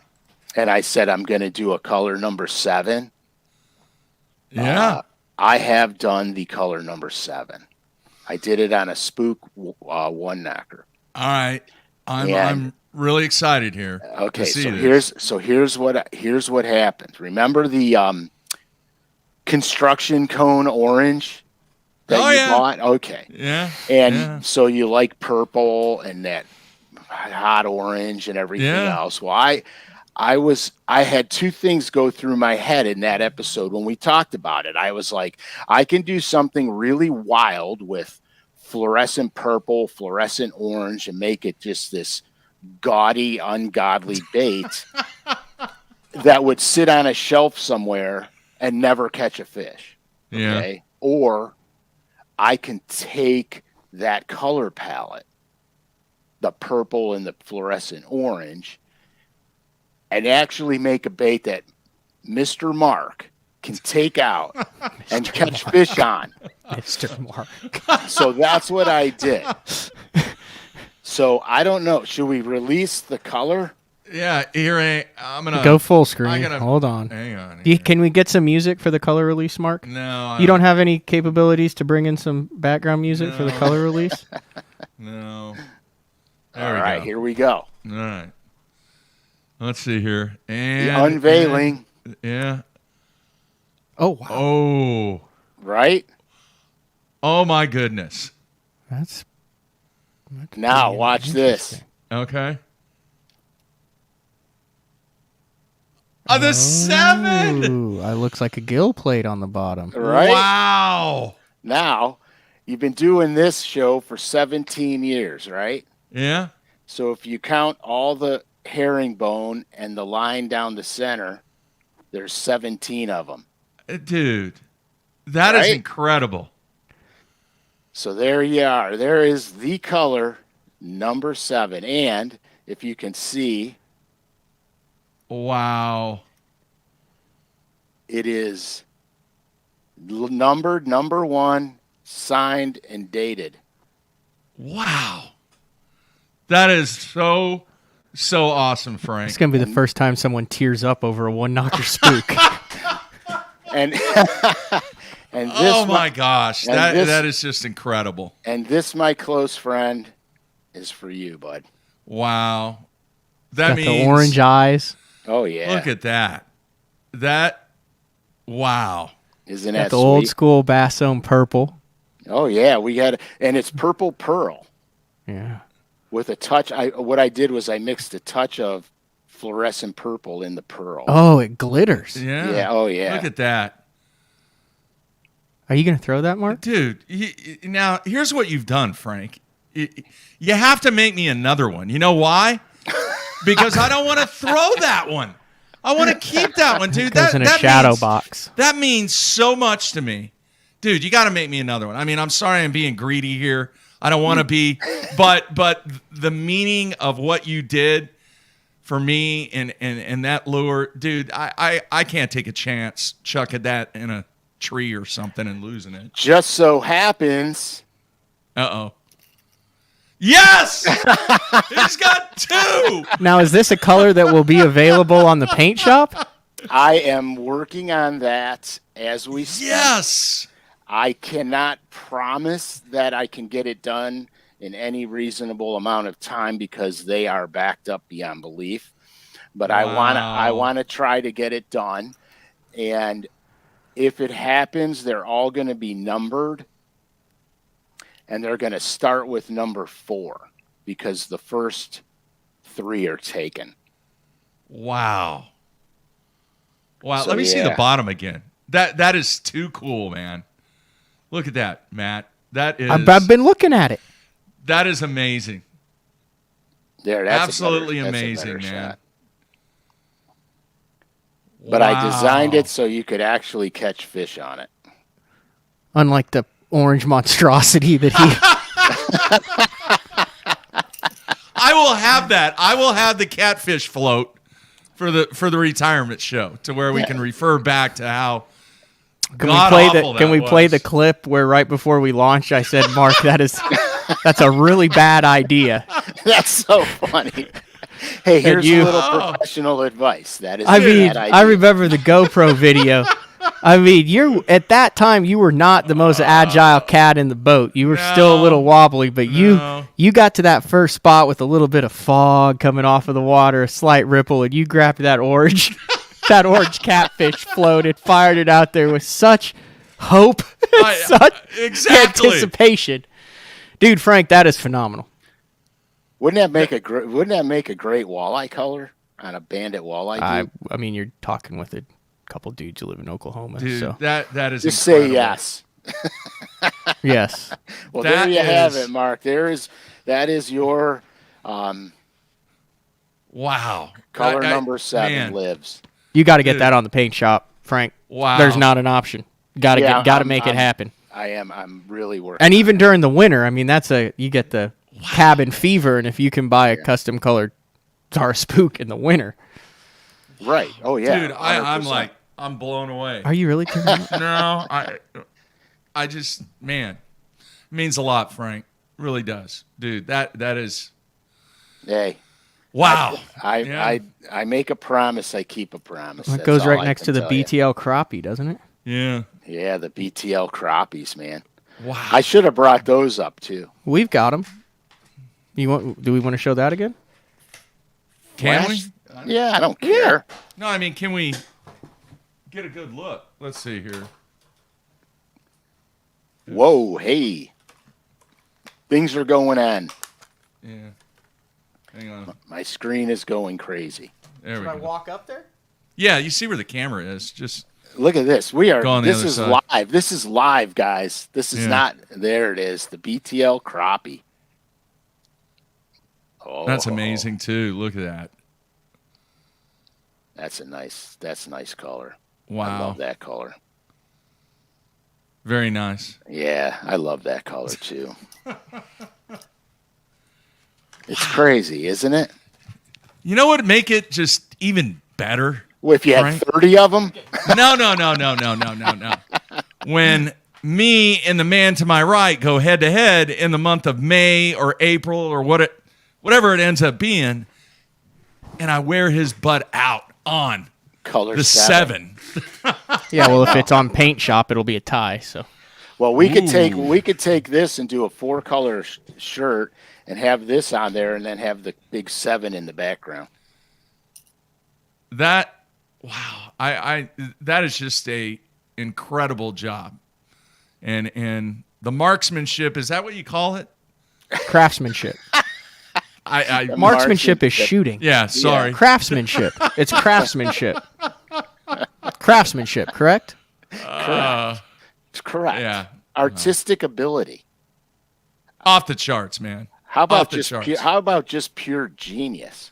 and I said, I'm going to do a color number 7. Yeah. I have done the color number 7. I did it on a spook one knocker. All right. I'm really excited here. Okay, to see this. here's what happened. Remember the construction cone orange that you bought? Okay. Yeah. And so you like purple and that hot orange and everything Yeah. else. Well, I had two things go through my head in that episode when we talked about it. I was like, I can do something really wild with fluorescent purple, fluorescent orange, and make it just this gaudy, ungodly bait that would sit on a shelf somewhere and never catch a fish. Yeah. Okay. Or I can take that color palette, the purple and the fluorescent orange, and actually make a bait that Mr. Mark can take out and catch fish on. Mr. Mark. So that's what I did. So I don't know. Should we release the color? Yeah, I'm gonna Go full screen. gotta- Hold on. Hang on. Can we get some music for the color release, Mark? No, You don't have any capabilities to bring in some background music for the No. color release? No. All There we right, go. here we go. All right. Let's see here. The And unveiling, yeah. Oh, wow. Oh. right? Oh my goodness. That's Now pretty watch this. interesting. Okay. Oh, the 7. Ooh, it looks like a gill plate on the bottom. Right? Wow. Now, you've been doing this show for 17 years, right? Yeah. So if you count all the herringbone and the line down the center, there's 17 of them. Dude, that is Right? incredible. So there you are. There is the color number 7. And if you can see, Wow. it is numbered number 1, signed and dated. Wow. That is so awesome, Frank. It's going to be the first time someone tears up over a one-knocker spook. And and this Oh my gosh. and That this- that is just incredible. and this, my close friend, is for you, bud. Wow. That Got means the orange eyes. Oh yeah. Look at that. Wow. Isn't Got that the sweet? old school Bassome purple. Oh yeah, we got and it's purple pearl Yeah. with a touch. What I did was I mixed a touch of fluorescent purple in the pearl. Oh, it glitters. Yeah. Yeah, oh, yeah. Look at that. Are you going to throw that, Mark? Dude, now here's what you've done, Frank. You have to make me another one. You know why? Because I don't want to throw that one. I want to keep that one, dude. Goes in a shadow means, box. That means so much to me. Dude, you got to make me another one. I mean, I'm sorry I'm being greedy here. I don't want to be, but the meaning of what you did for me and that lure, dude, I can't take a chance chucking that in a tree or something and losing it. Just so happens. Uh-oh. Yes! He's got 2! Now, is this a color that will be available on the paint shop? I am working on that as we speak. Yes! I cannot promise that I can get it done in any reasonable amount of time because they are backed up beyond belief. But I Wow. want to try to get it done. And if it happens, they're all going to be numbered. And they're going to start with number 4 because the first 3 are taken. Wow. Wow, So, let me see the yeah. bottom again. That is too cool, man. Look at that, Matt. That is I've been looking at it. that is amazing. There, that's Absolutely a better, that's a amazing, better man. shot. But I Wow. designed it so you could actually catch fish on it. Unlike the orange monstrosity that he... I will have that. I will have the catfish float for the retirement show to where we can refer back to how Can we play the was. clip where right before we launched I said, Mark, that's a really bad idea. That's so funny. Hey, here's you- a little professional advice. That is I a mean, bad idea. I remember the GoPro video. I mean, at that time you were not the most agile cat in the boat. You were still a No. little wobbly, but No. you got to that first spot with a little bit of fog coming off of the water, a slight ripple, and you grabbed that orange that orange catfish floated, fired it out there with such hope, such exactly. anticipation. Dude, Frank, that is phenomenal. Wouldn't that make a great walleye color on a bandit walleye? Dude? I mean, you're talking with a couple dudes who live in Oklahoma, Dude, so that is Just incredible. say yes. yes. Well, That there you have is- it, Mark. That is your Wow. color I- number 7 man. lives. You got to get Dude. that on the paint shop, Frank. Wow. There's not an option. Got to Yeah, got to I'm- make it I'm- happen. I'm really working. And even during the winter, I mean, you get the cabin fever, and if you can buy a custom colored Star Spook in the winter, Right. Oh yeah. Dude, I'm 100%. like, I'm blown away. are you really kidding me? No, I just, man, means a lot, Frank. Really does, dude. That is, Hey, wow. I make a promise, I keep a promise. It That's goes all right I next can to the tell you. BTL crappie, doesn't it? Yeah. Yeah, the BTL crappies, man. Wow. I should have brought those up too. We've got them. Do we want to show that again? Can we? Flash? Yeah, I don't care. No, I mean, can we get a good look? Let's see here. Whoa, hey. Things are going on. Yeah. Hang on. My screen is going crazy. There we go. walk up there? Yeah, you see where the camera is. Just Look at this. Go on the This other is side. live. This is live, guys. This is Yeah. not. There it is. The BTL crappie. Oh, that's amazing too. Look at that. That's a nice color. I Wow. love that color. Very nice. Yeah, I love that color too. It's crazy, isn't it? You know what would make it just even better? Well, if you had Frank? 30 of them, No. When me and the man to my right go head to head in the month of May or April or whatever it ends up being, and I wear his butt out on color the 7. 7. Yeah, well, if it's on paint shop, it'll be a tie. So Well, we could Ooh. take this and do a 4-color shirt and have this on there, and then have the big 7 in the background. That, wow, I that is just a incredible job, and the marksmanship, is that what you call it? craftsmanship. I Marksmanship is shooting. yeah, sorry. Craftsmanship. It's craftsmanship. Craftsmanship, correct? It's correct. Yeah. Artistic ability. Off the charts, man. How Off about the charts. just pure genius?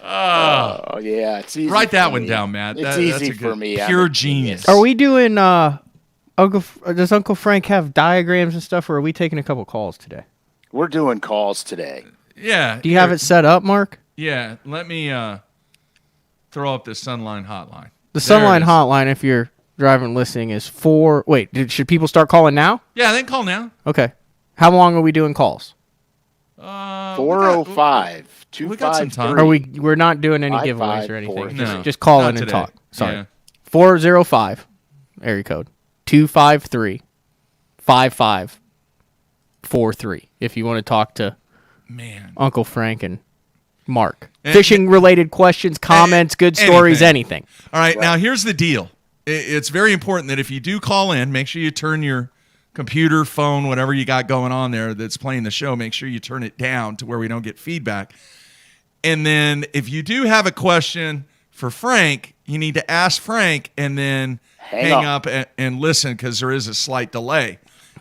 Oh yeah, it's easy. Write that for one me. down, Matt. It's That's easy a for good- me. I'm Pure a genius. Are we doing does Uncle Frank have diagrams and stuff, or are we taking a couple calls today? We're doing calls today. Yeah. Do you have it set up, Mark? Yeah. Let me throw up the Sunline hotline. The There it Sunline is. hotline, if you're driving listening, is 4. Wait, should people start calling now? Yeah, then call now. Okay. How long are we doing calls? 405 we got some time. Are we're not doing any 55, giveaways or anything? 4. No, Just call not in and today. talk. Sorry. Yeah. 405 area code 253 5543 if you want to talk to Man. Uncle Frank and Mark. And- Fishing related questions, comments, good stories, anything. All right, now here's the deal. It's very important that if you do call in, make sure you turn your computer, phone, whatever you got going on there that's playing the show, make sure you turn it down to where we don't get feedback. And then if you do have a question for Frank, you need to ask Frank and then hang up and listen, because there is a slight delay,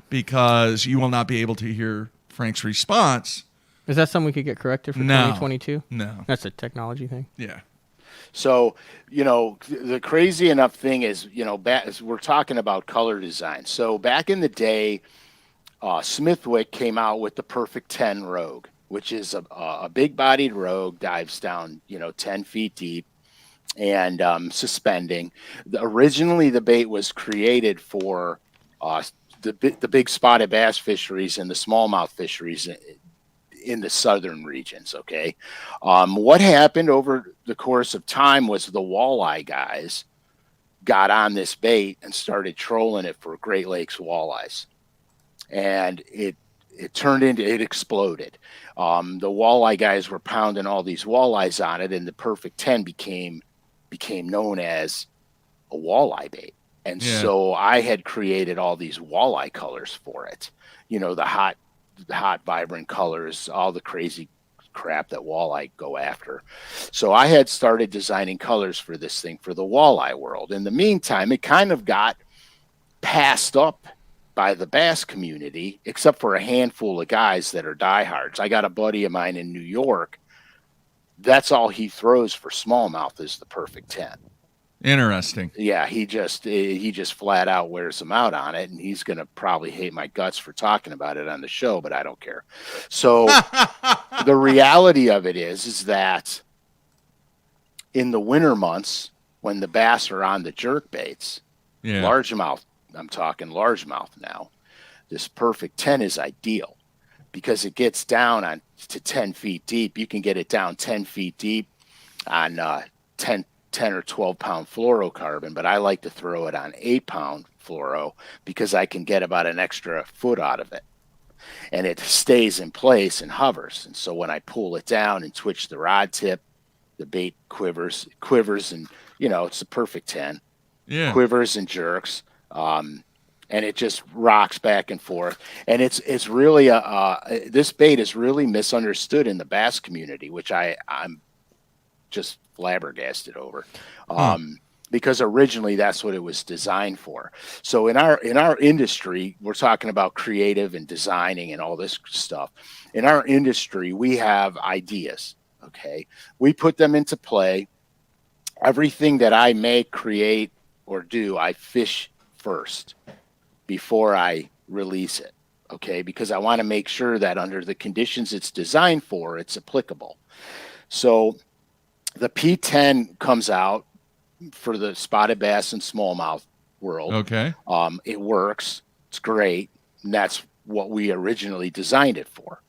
because you will not be able to hear Frank's response. Is that something we could get corrected for No. 2022? No. That's a technology thing. Yeah. So, the crazy enough thing is, we're talking about color design. So back in the day, Smithwick came out with the Perfect 10 Rogue, which is a big-bodied rogue, dives down, 10 feet deep, and suspending. Originally, the bait was created for the big spotted bass fisheries and the smallmouth fisheries in the southern regions. Okay. What happened over the course of time was the walleye guys got on this bait and started trolling it for Great Lakes walleyes. And it exploded. The walleye guys were pounding all these walleyes on it, and the Perfect 10 became known as a walleye bait. And Yeah. so I had created all these walleye colors for it. The hot, vibrant colors, all the crazy crap that walleye go after. So I had started designing colors for this thing for the walleye world. In the meantime, it kind of got passed up by the bass community, except for a handful of guys that are diehards. I got a buddy of mine in New York. That's all he throws for smallmouth is the perfect 10. Interesting. Yeah, he just flat out wears them out on it, and he's gonna probably hate my guts for talking about it on the show, but I don't care. So the reality of it is that in the winter months when the bass are on the jerk baits, Yeah. largemouth, I'm talking largemouth now, this perfect 10 is ideal because it gets down on to 10 feet deep. You can get it down 10 feet deep on 10 or 12-pound fluorocarbon, but I like to throw it on 8-pound fluoro because I can get about an extra foot out of it. And it stays in place and hovers. And so when I pull it down and twitch the rod tip, the bait quivers, and, it's the perfect 10. Yeah. Quivers and jerks. And it just rocks back and forth. And it's really this bait is really misunderstood in the bass community, which I'm just flabbergasted over, because originally that's what it was designed for. So in our industry, we're talking about creative and designing and all this stuff. In our industry, we have ideas. Okay, we put them into play. Everything that I make, create, or do, I fish first before I release it. Okay, because I want to make sure that under the conditions it's designed for, it's applicable. So the P10 comes out for the spotted bass and smallmouth world. Okay. It works. It's great. And that's what we originally designed it for.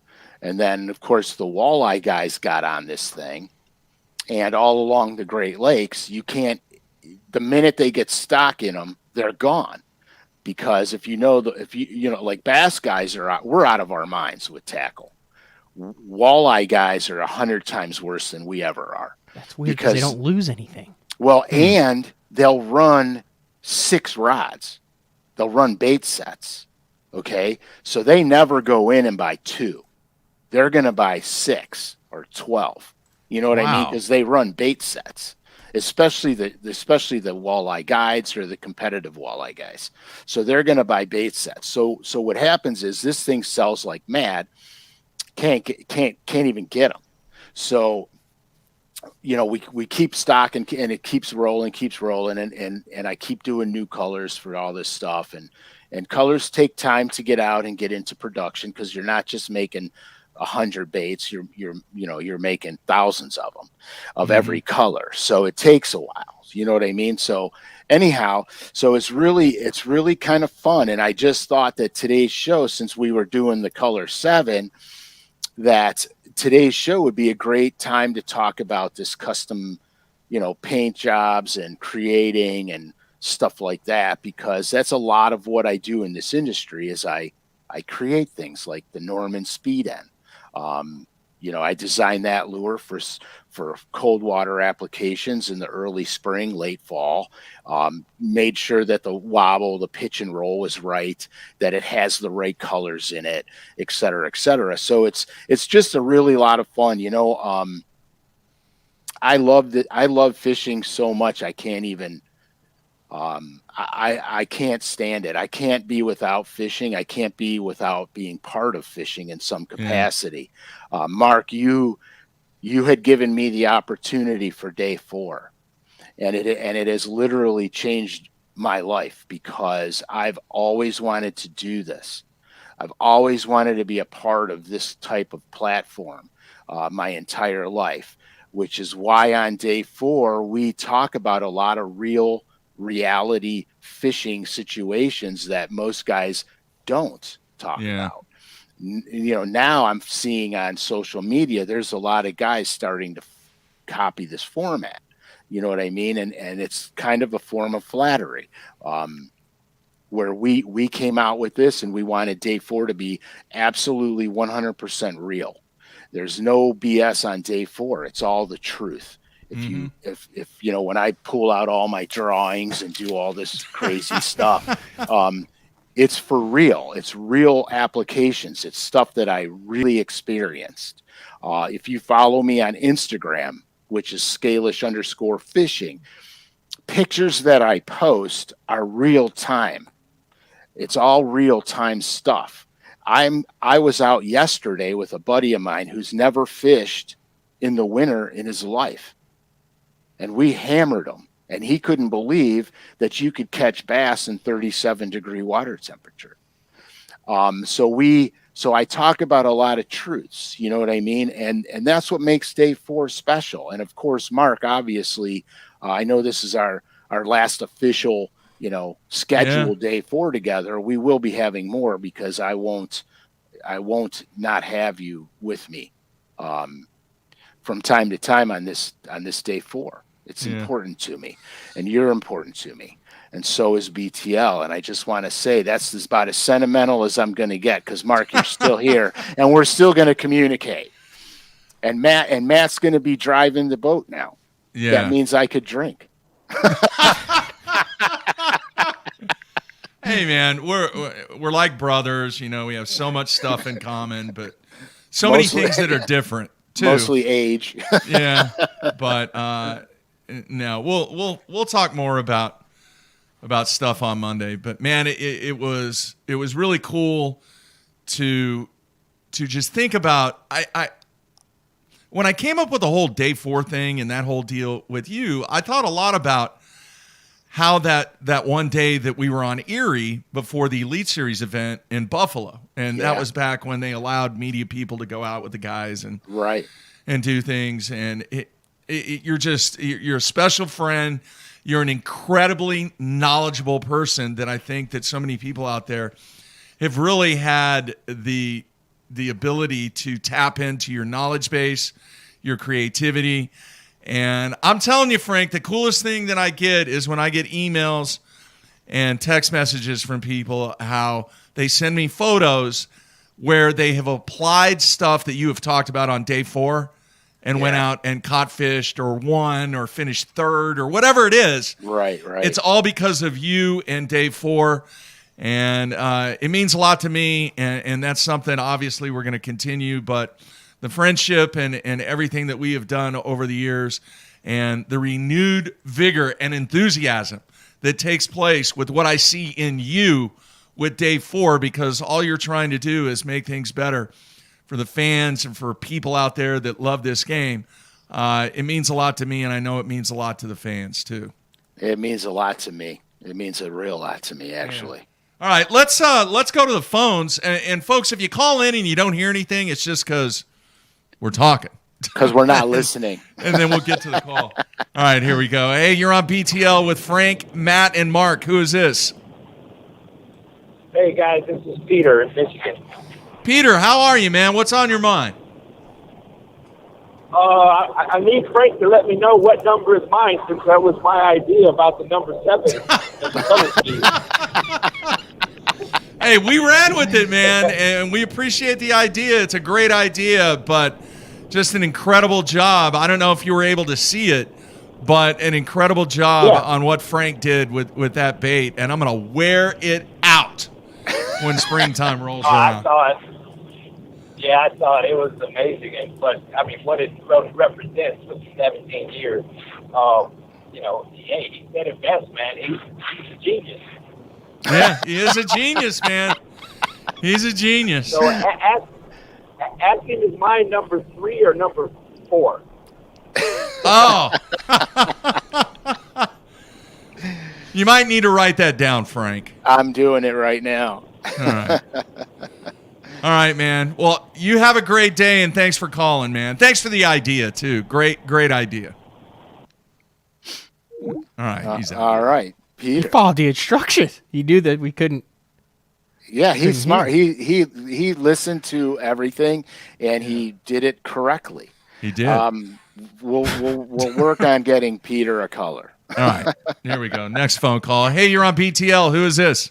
And then, of course, the walleye guys got on this thing. And all along the Great Lakes, the minute they get stock in them, they're gone. Because like bass guys we're out of our minds with tackle. Walleye guys are 100 times worse than we ever are. That's weird because they don't lose anything. Well, and they'll run 6 rods. They'll run bait sets. Okay. So they never go in and buy 2. They're going to buy 6 or 12. You know what I mean? Because they run bait sets, especially the walleye guides or the competitive walleye guys. So they're going to buy bait sets. So what happens is this thing sells like mad. Can't even get them. So, we keep stocking and it keeps rolling and I keep doing new colors for all this stuff and colors take time to get out and get into production because you're not just making 100 baits, you're making thousands of them of every color. So it takes a while. You know what I mean? So anyhow, it's really kind of fun. And I just thought that today's show, since we were doing the color 7, that today's show would be a great time to talk about this custom, paint jobs and creating and stuff like that, because that's a lot of what I do in this industry is I create things like the Norman Speed End. I designed that lure for cold water applications in the early spring, late fall. Made sure that the wobble, the pitch and roll was right, that it has the right colors in it, et cetera, et cetera. So it's just a really lot of fun. I love fishing so much. I can't even, I can't stand it. I can't be without fishing. I can't be without being part of fishing in some capacity. Mark, you had given me the opportunity for day 4, and it has literally changed my life because I've always wanted to do this. I've always wanted to be a part of this type of platform my entire life, which is why on day 4 we talk about a lot of reality fishing situations that most guys don't talk about. Now I'm seeing on social media, there's a lot of guys starting to copy this format. You know what I mean? And it's kind of a form of flattery, where we came out with this and we wanted day 4 to be absolutely 100% real. There's no BS on day 4. It's all the truth. If you know, when I pull out all my drawings and do all this crazy stuff, it's for real. It's real applications. It's stuff that I really experienced. If you follow me on Instagram, which is Scalish_fishing, pictures that I post are real time. It's all real time stuff. I was out yesterday with a buddy of mine who's never fished in the winter in his life. And we hammered him. And he couldn't believe that you could catch bass in 37-degree water temperature. So I talk about a lot of truths, you know what I mean? And that's what makes day 4 special. And of course, Mark, obviously, I know this is our last official, scheduled day 4 together. We will be having more because I won't not have you with me from time to time on this day 4. It's important to me, and you're important to me, and so is BTL. And I just want to say that's about as sentimental as I'm going to get, because Mark, you're still here, and we're still going to communicate. And Matt's going to be driving the boat now. Yeah, that means I could drink. Hey, man, we're like brothers. We have so much stuff in common, but many things that are different too. Mostly age. Yeah, but. No, we'll talk more about stuff on Monday. But man, it was really cool to just think about. I when I came up with the whole day 4 thing and that whole deal with you, I thought a lot about how that one day that we were on Erie before the Elite Series event in Buffalo, and that was back when they allowed media people to go out with the guys and do things, and you're a special friend. You're an incredibly knowledgeable person that I think that so many people out there have really had the ability to tap into your knowledge base, your creativity. And I'm telling you, Frank, the coolest thing that I get is when I get emails and text messages from people, how they send me photos where they have applied stuff that you have talked about on day 4 and went out and caught fish or won or finished third or whatever it is. Right. It's all because of you and day 4. And it means a lot to me. And that's something, obviously, we're going to continue. But the friendship and everything that we have done over the years and the renewed vigor and enthusiasm that takes place with what I see in you with day 4, because all you're trying to do is make things better for the fans and for people out there that love this game. It means a lot to me, and I know it means a lot to the fans too. It means a lot to me. It means a real lot to me, actually. Yeah. All right, let's go to the phones. And folks, if you call in and you don't hear anything, it's just because we're talking. Because we're not listening. And then we'll get to the call. All right, here we go. Hey, you're on BTL with Frank, Matt, and Mark. Who is this? Hey, guys, this is Peter in Michigan. Peter, how are you, man? What's on your mind? I need Frank to let me know what number is mine, since that was my idea about the number 7. Hey, we ran with it, man, and we appreciate the idea. It's a great idea, but just an incredible job. I don't know if you were able to see it, but an incredible job on what Frank did with that bait, and I'm going to wear it out when springtime rolls around. I saw it. Yeah, I saw it. It was amazing. But, I mean, what it represents with 17 years, he said it best, man. He's a genius. Yeah, he is a genius, man. He's a genius. So ask him, is mine number 3 or number 4? Oh. You might need to write that down, Frank. I'm doing it right now. All right. All right, man. Well, you have a great day, and thanks for calling, man. Thanks for the idea, too. Great idea. All right, he's out. All right, Peter. You followed the instructions. You knew that we couldn't. Yeah, he's smart. He listened to everything, and he did it correctly. He did. We'll work on getting Peter a color. All right, here we go. Next phone call. Hey, you're on BTL. Who is this?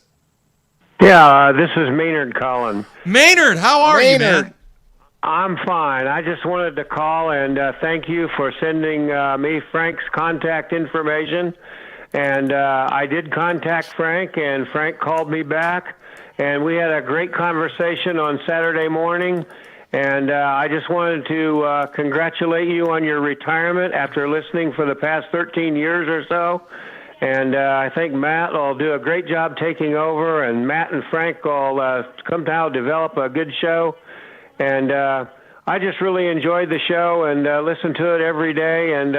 Yeah, this is Maynard calling. Maynard, how are you, man? I'm fine. I just wanted to call and thank you for sending me Frank's contact information. And I did contact Frank, and Frank called me back, and we had a great conversation on Saturday morning. And I just wanted to congratulate you on your retirement after listening for the past 13 years or so. And I think Matt will do a great job taking over, and Matt and Frank will somehow develop a good show. And I just really enjoyed the show and listen to it every day. And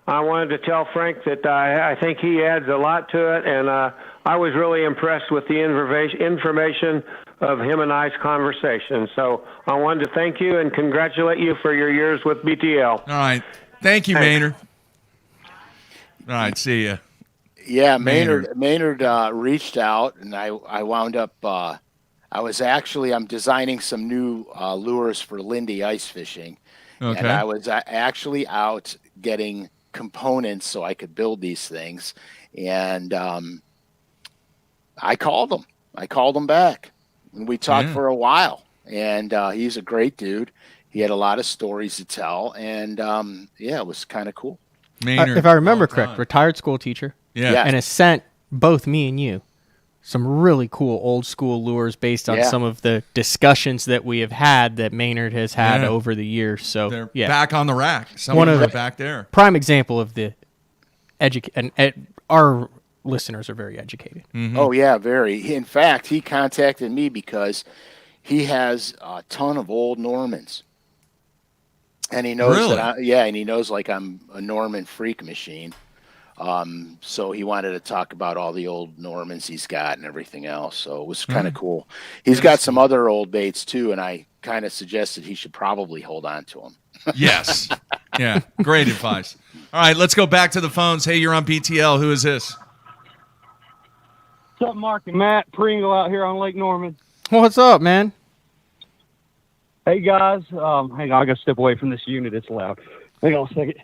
I wanted to tell Frank that I think he adds a lot to it. And I was really impressed with the information of him and I's conversation. So I wanted to thank you and congratulate you for your years with BTL. All right. Thank you, Thanks. Maynard. All right. See ya. Yeah, Maynard reached out, and I wound up. I'm designing some new lures for Lindy ice fishing, Okay. and I was actually out getting components so I could build these things, and I called him. I called him back, and we talked for a while. And he's a great dude. He had a lot of stories to tell, and it was kind of cool. Maynard, if I remember long correct, time. retired school teacher. Yeah. And has sent both me and you some really cool old school lures based on some of the discussions that we have had that Maynard has had over the years. So They're back on the rack. Some One of of them are the- back there. prime example of the our listeners are very educated. Oh yeah, very. In fact, he contacted me because he has a ton of old Normans, and he knows Really? and he knows like I'm a Norman freak machine. So he wanted to talk about all the old Normans he's got and everything else. So it was kind of cool. He's got some other old baits too, and I kind of suggested he should probably hold on to them. Yes. Yeah. Great advice. All right. Let's go back to the phones. Hey, you're on BTL. Who is this? What's up, Mark and Matt? Pringle out here on Lake Norman. What's up, man? Hey, guys. Hang on, I got to step away from this unit. It's loud. Hang on a second.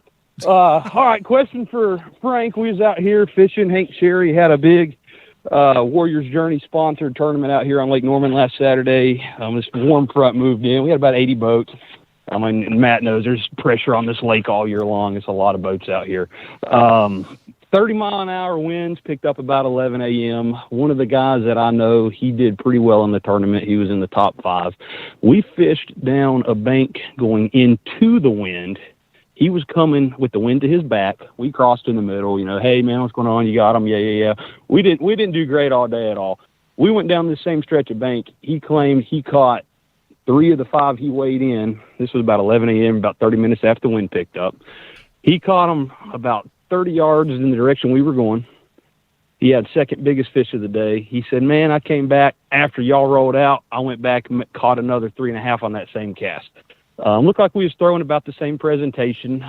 All right, question for Frank. We was out here fishing. Hank Sherry had a big Warriors Journey sponsored tournament out here on Lake Norman last Saturday. This warm front moved in. We had about 80 boats. I mean, Matt knows there's pressure on this lake all year long. It's a lot of boats out here. 30-mile-an-hour winds picked up about 11 a.m. One of the guys that I know, he did pretty well in the tournament. He was in the top 5. We fished down a bank going into the wind. He was coming with the wind to his back. We crossed in the middle, hey, man, what's going on? You got him? Yeah. We didn't do great all day at all. We went down the same stretch of bank. He claimed he caught 3 of the 5 he weighed in. This was about 11 a.m., about 30 minutes after the wind picked up. He caught them about 30 yards in the direction we were going. He had second biggest fish of the day. He said, man, I came back after y'all rolled out. I went back and caught another 3.5 on that same cast. Looked like we was throwing about the same presentation.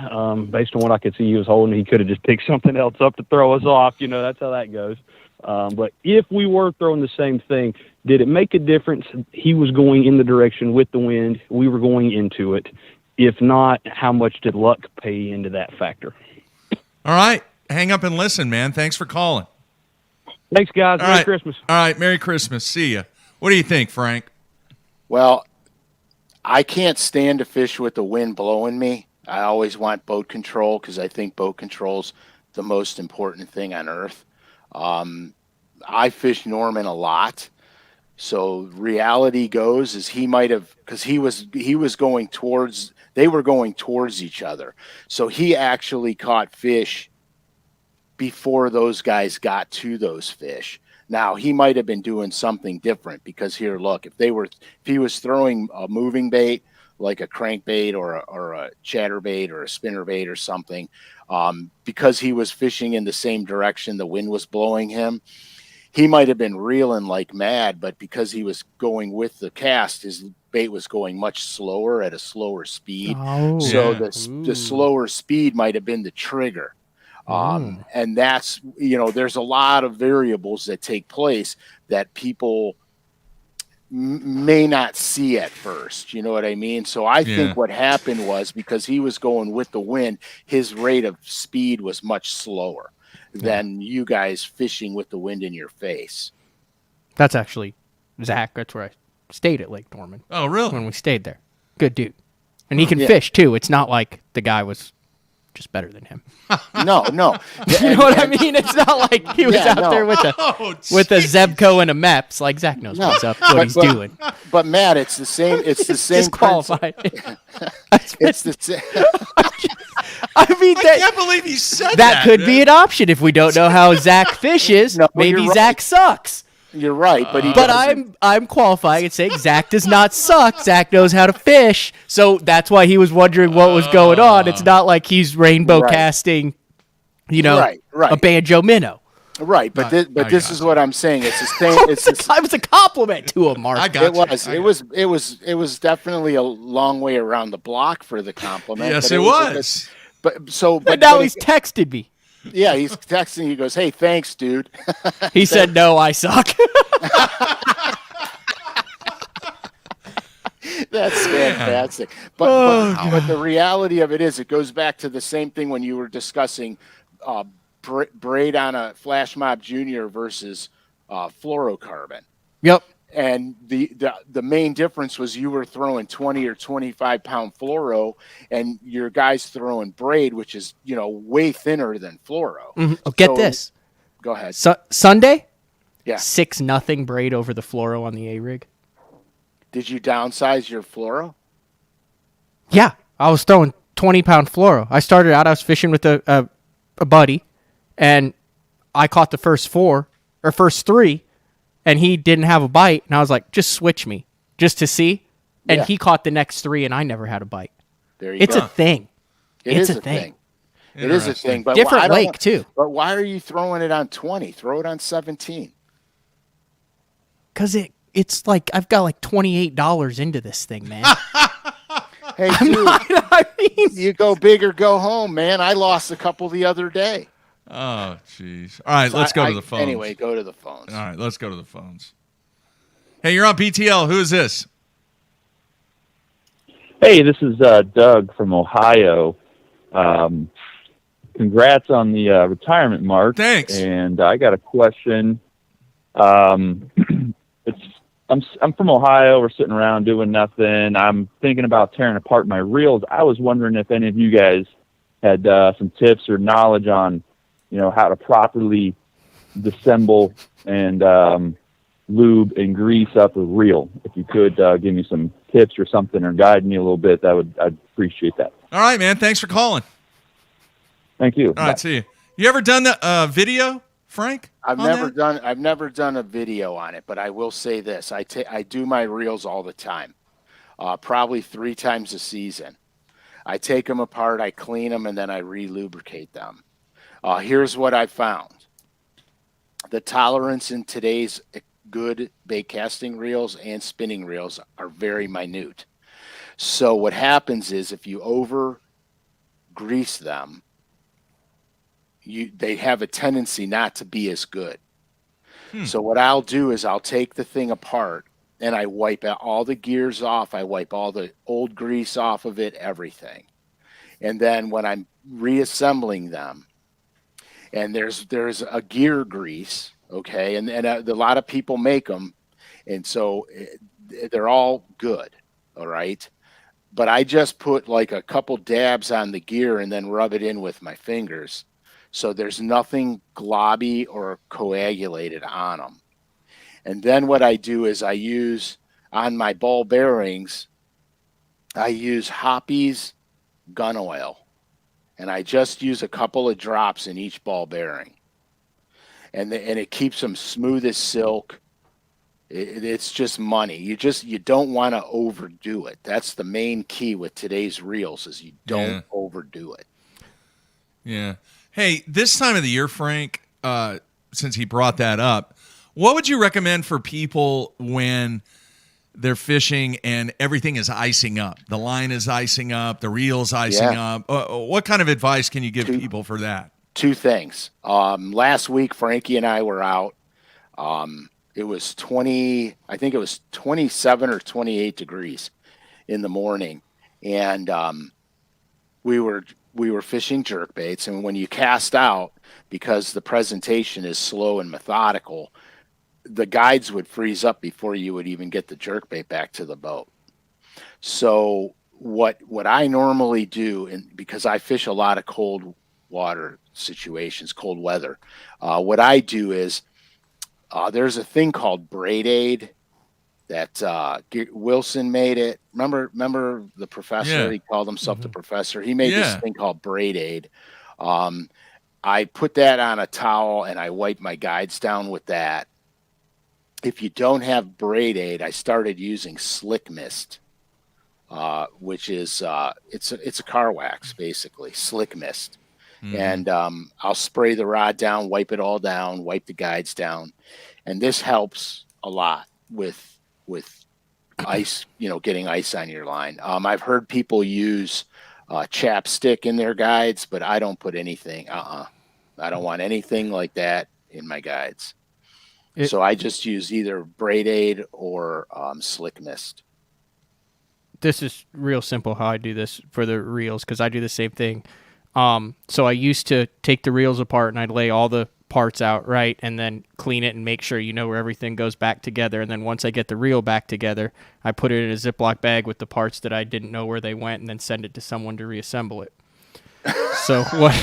Based on what I could see he was holding, he could have just picked something else up to throw us off. That's how that goes. But if we were throwing the same thing, did it make a difference? He was going in the direction with the wind. We were going into it. If not, how much did luck pay into that factor? All right. Hang up and listen, man. Thanks for calling. Thanks, guys. All Merry right. Christmas. All right. Merry Christmas. See ya. What do you think, Frank? Well, I can't stand to fish with the wind blowing me. I always want boat control because I think boat control's the most important thing on earth. I fish Norman a lot. So reality goes is he might have, because he was going towards, they were going towards each other. So he actually caught fish before those guys got to those fish. Now he might have been doing something different because here, look, if he was throwing a moving bait like a crankbait or a chatterbait or a spinnerbait or something, because he was fishing in the same direction the wind was blowing him, he might have been reeling like mad, but because he was going with the cast, his bait was going much slower at a slower speed. Oh. So Yeah. the slower speed might have been the trigger. And that's, there's a lot of variables that take place that people may not see at first. You know what I mean? So I think what happened was because he was going with the wind, his rate of speed was much slower than you guys fishing with the wind in your face. That's actually Zach. That's where I stayed at Lake Norman Oh, really? when we stayed there. Good dude. And he can Yeah. fish, too. It's not like the guy was just better than him. No. You know what I mean? It's not like he was out there with a Zebco and a Meps. Like, Zach knows No. what's up, what he's doing. But Matt, it's the same. It's the same. Disqualified. It's the same. I mean, I can't believe he said that. that could be man. an option if we don't know how Zach fishes. No, Maybe you're right. Zach sucks. You're right, but But I'm qualifying and saying Zach does not suck. Zach knows how to fish, so that's why he was wondering what was going on. It's not like he's rainbow Right. casting, Right. a banjo minnow. Right, but this is what I'm saying. It's the same. It's It was a compliment to him, Mark. I got it was definitely a long way around the block for the compliment. Yes, but it was. And now he's texted me. Yeah, he's texting. He goes, "Hey, thanks, dude." He said, "No, I suck." That's fantastic. But the reality of it is, it goes back to the same thing when you were discussing braid on a Flash Mob Junior versus fluorocarbon. Yep. And the main difference was you were throwing 20 or 25 pound fluoro, and your guy's throwing braid, which is way thinner than fluoro. Mm-hmm. Oh, get So- this. Go ahead. Sunday, Yeah. 6-0 braid over the fluoro on the A rig. Did you downsize your fluoro? Yeah, I was throwing 20-pound fluoro. I started out. I was fishing with a buddy, and I caught the first three. And he didn't have a bite, and I was like, just switch me, just to see. And Yeah. he caught the next three, and I never had a bite. There you It's go. a thing. It's a thing. It is a thing. But Different I don't lake, know- too. But why are you throwing it on 20? Throw it on 17. Because it's like I've got like $28 into this thing, man. Hey, dude, I mean, you go big or go home, man. I lost a couple the other day. Oh, jeez. All right, let's go to the phones. Anyway, go to the phones. All right, let's go to the phones. Hey, you're on BTL. Who is this? Hey, this is Doug from Ohio. Congrats on the retirement, Mark. Thanks. And I got a question. I'm from Ohio. We're sitting around doing nothing. I'm thinking about tearing apart my reels. I was wondering if any of you guys had some tips or knowledge on, how to properly disassemble and lube and grease up a reel. If you could give me some tips or something, or guide me a little bit, I'd appreciate that. All right, man. Thanks for calling. Thank you. All right, see you. You ever done the video, Frank? I've on never that? done a video on it, but I will say this: I do my reels all the time, probably 3 times a season. I take them apart, I clean them, and then I re-lubricate them. Here's what I found: the tolerance in today's good bait casting reels and spinning reels are very minute. So what happens is, if you over grease them, they have a tendency not to be as good. So what I'll do is I'll take the thing apart and I wipe all the gears off. I wipe all the old grease off of it, everything. And then when I'm reassembling them, and there's a gear grease, okay, and a lot of people make them, and so they're all good, all right. But I just put like a couple dabs on the gear and then rub it in with my fingers, so there's nothing globby or coagulated on them. And then what I do is I use on my ball bearings, I use Hoppy's gun oil. And I just use a couple of drops in each ball bearing, and it keeps them smooth as silk. It's just money. You don't want to overdo it. That's the main key with today's reels: is you don't overdo it. Yeah. Hey, this time of the year, Frank, since he brought that up, what would you recommend for people when they're fishing and everything is icing up? The line is icing up, the reel's icing up. What kind of advice can you give people for that? 2 things. Last week, Frankie and I were out. It was 27 or 28 degrees in the morning, and we were fishing jerk baits. And when you cast out, because the presentation is slow and methodical, the guides would freeze up before you would even get the jerkbait back to the boat. So what I normally do, and because I fish a lot of cold water situations, cold weather, what I do is there's a thing called Braid Aid that Wilson made it. Remember the professor? Yeah. He called himself the professor. He made this Yeah. thing called Braid Aid. I put that on a towel and I wipe my guides down with that. If you don't have Braid Aid, I started using Slick Mist, which is it's a car wax basically, Slick Mist. And I'll spray the rod down, wipe it all down, wipe the guides down, and this helps a lot with ice, getting ice on your line. I've heard people use chapstick in their guides, but I don't put anything. I don't want anything like that in my guides. So I just use either Braid Aid or Slick Mist. This is real simple how I do this for the reels, because I do the same thing. So I used to take the reels apart and I'd lay all the parts out, right, and then clean it and make sure where everything goes back together. And then once I get the reel back together, I put it in a Ziploc bag with the parts that I didn't know where they went, and then send it to someone to reassemble it. So what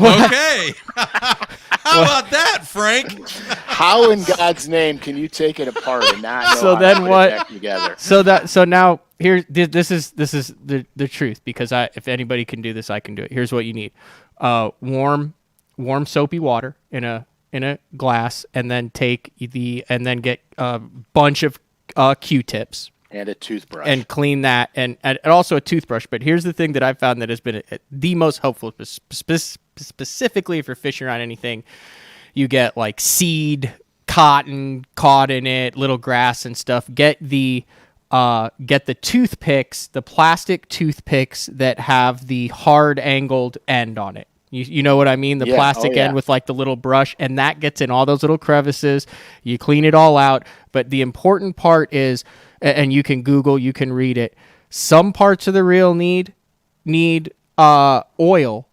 Okay. How about that, Frank? How in God's name can you take it apart and not know So how then to put what- it back together? So now here, this is the truth, because if anybody can do this, I can do it. Here's what you need: warm soapy water in a glass, and then get a bunch of Q-tips And a toothbrush. and clean that, and also a toothbrush. But here's the thing that I've found that has been the most helpful, specifically if you're fishing around anything. You get like seed, cotton caught in it, little grass and stuff. Get the toothpicks, the plastic toothpicks that have the hard angled end on it. You know what I mean? The Yeah. plastic Oh, yeah. end with like the little brush, and that gets in all those little crevices. You clean it all out. But the important part is, and you can Google, you can read it, some parts of the reel need oil,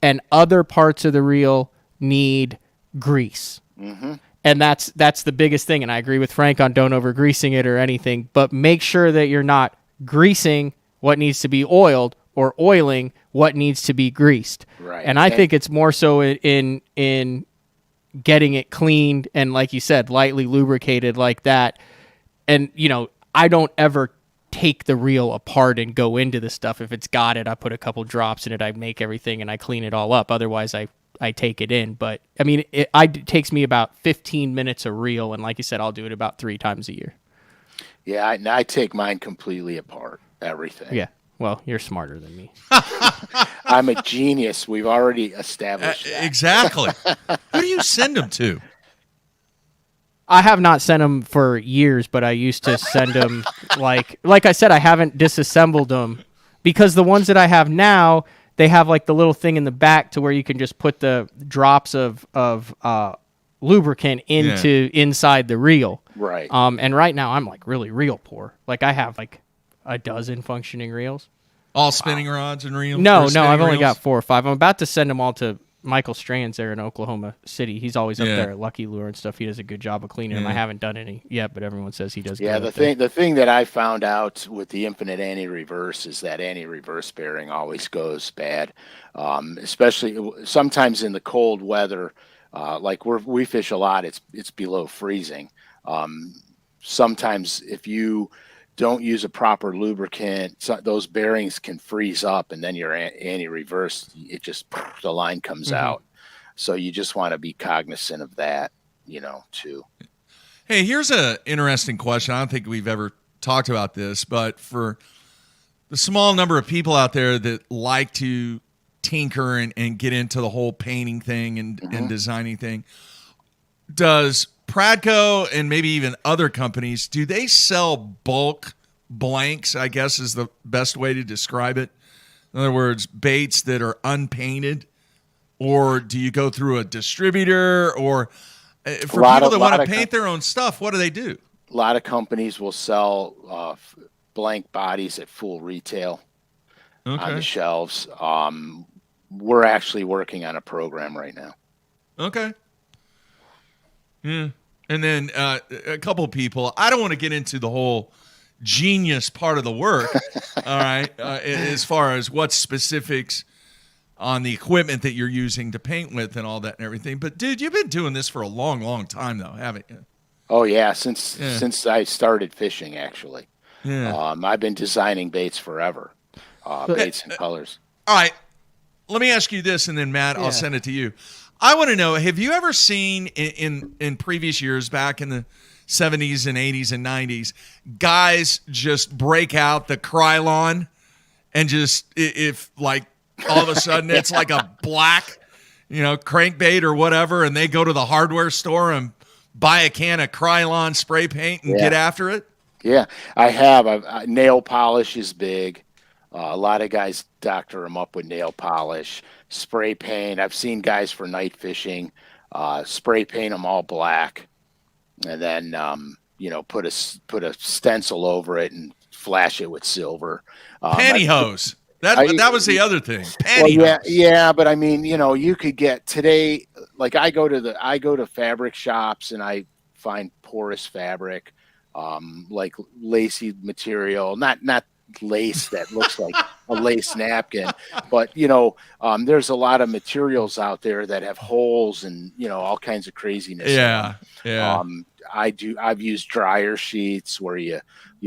and other parts of the reel need grease. And that's the biggest thing. And I agree with Frank on don't over greasing it or anything, but make sure that you're not greasing what needs to be oiled or oiling what needs to be greased. Right. And I think it's more so in getting it cleaned and, like you said, lightly lubricated like that. And, I don't ever take the reel apart and go into the stuff. If it's got it, I put a couple drops in it, I make everything, and I clean it all up. Otherwise, I take it in. But, I mean, it takes me about 15 minutes a reel, and like you said, I'll do it about 3 times a year. Yeah, I take mine completely apart, everything. Yeah. Well, you're smarter than me. I'm a genius. We've already established that. Exactly. Who do you send them to? I have not sent them for years, but I used to send them like I said, I haven't disassembled them, because the ones that I have now, they have like the little thing in the back to where you can just put the drops of lubricant inside the reel. Right. And right now I'm like really reel poor. Like I have like a dozen functioning reels. All spinning rods and reels? No, or spinning I've only reels? got 4 or 5. I'm about to send them all to Michael Strands there in Oklahoma City. He's always up there at Lucky Lure and stuff. He does a good job of cleaning them. I haven't done any yet, but everyone says he does. Yeah, good up there. the thing that I found out with the infinite anti-reverse is that anti-reverse bearing always goes bad, especially sometimes in the cold weather. Like we fish a lot, it's below freezing. Sometimes if you don't use a proper lubricant, those bearings can freeze up, and then your anti-reverse, the line comes out. So you just want to be cognizant of that, too. Hey, here's an interesting question. I don't think we've ever talked about this, but for the small number of people out there that like to tinker and get into the whole painting thing and designing thing, does Pradco and maybe even other companies, do they sell bulk blanks, I guess is the best way to describe it? In other words, baits that are unpainted, or do you go through a distributor? Or for people that want to paint their own stuff, what do they do? A lot of companies will sell blank bodies at full retail on the shelves. We're actually working on a program right now. Okay. Yeah. And then a couple of people, I don't want to get into the whole genius part of the work. All right, as far as what specifics on the equipment that you're using to paint with and all that and everything. But dude, you've been doing this for a long, long time though, haven't you? Oh yeah, since I started fishing, actually. Yeah. I've been designing baits forever, baits and colors. All right, let me ask you this, and then Matt, I'll send it to you. I want to know: have you ever seen in previous years, back in the 70s and 80s and 90s, guys just break out the Krylon and just if like all of a sudden it's like a black, crankbait or whatever, and they go to the hardware store and buy a can of Krylon spray paint and get after it? Yeah, I have. Nail polish is big. A lot of guys doctor them up with nail polish, spray paint. I've seen guys for night fishing spray paint them all black, and then put a stencil over it and flash it with silver. Pantyhose. That was the other thing. Pantyhose. Well, yeah, but I mean, you could get today. Like I go to fabric shops and I find porous fabric, like lacy material, not lace that looks like a lace napkin, but there's a lot of materials out there that have holes and all kinds of craziness. Yeah. I've used dryer sheets where you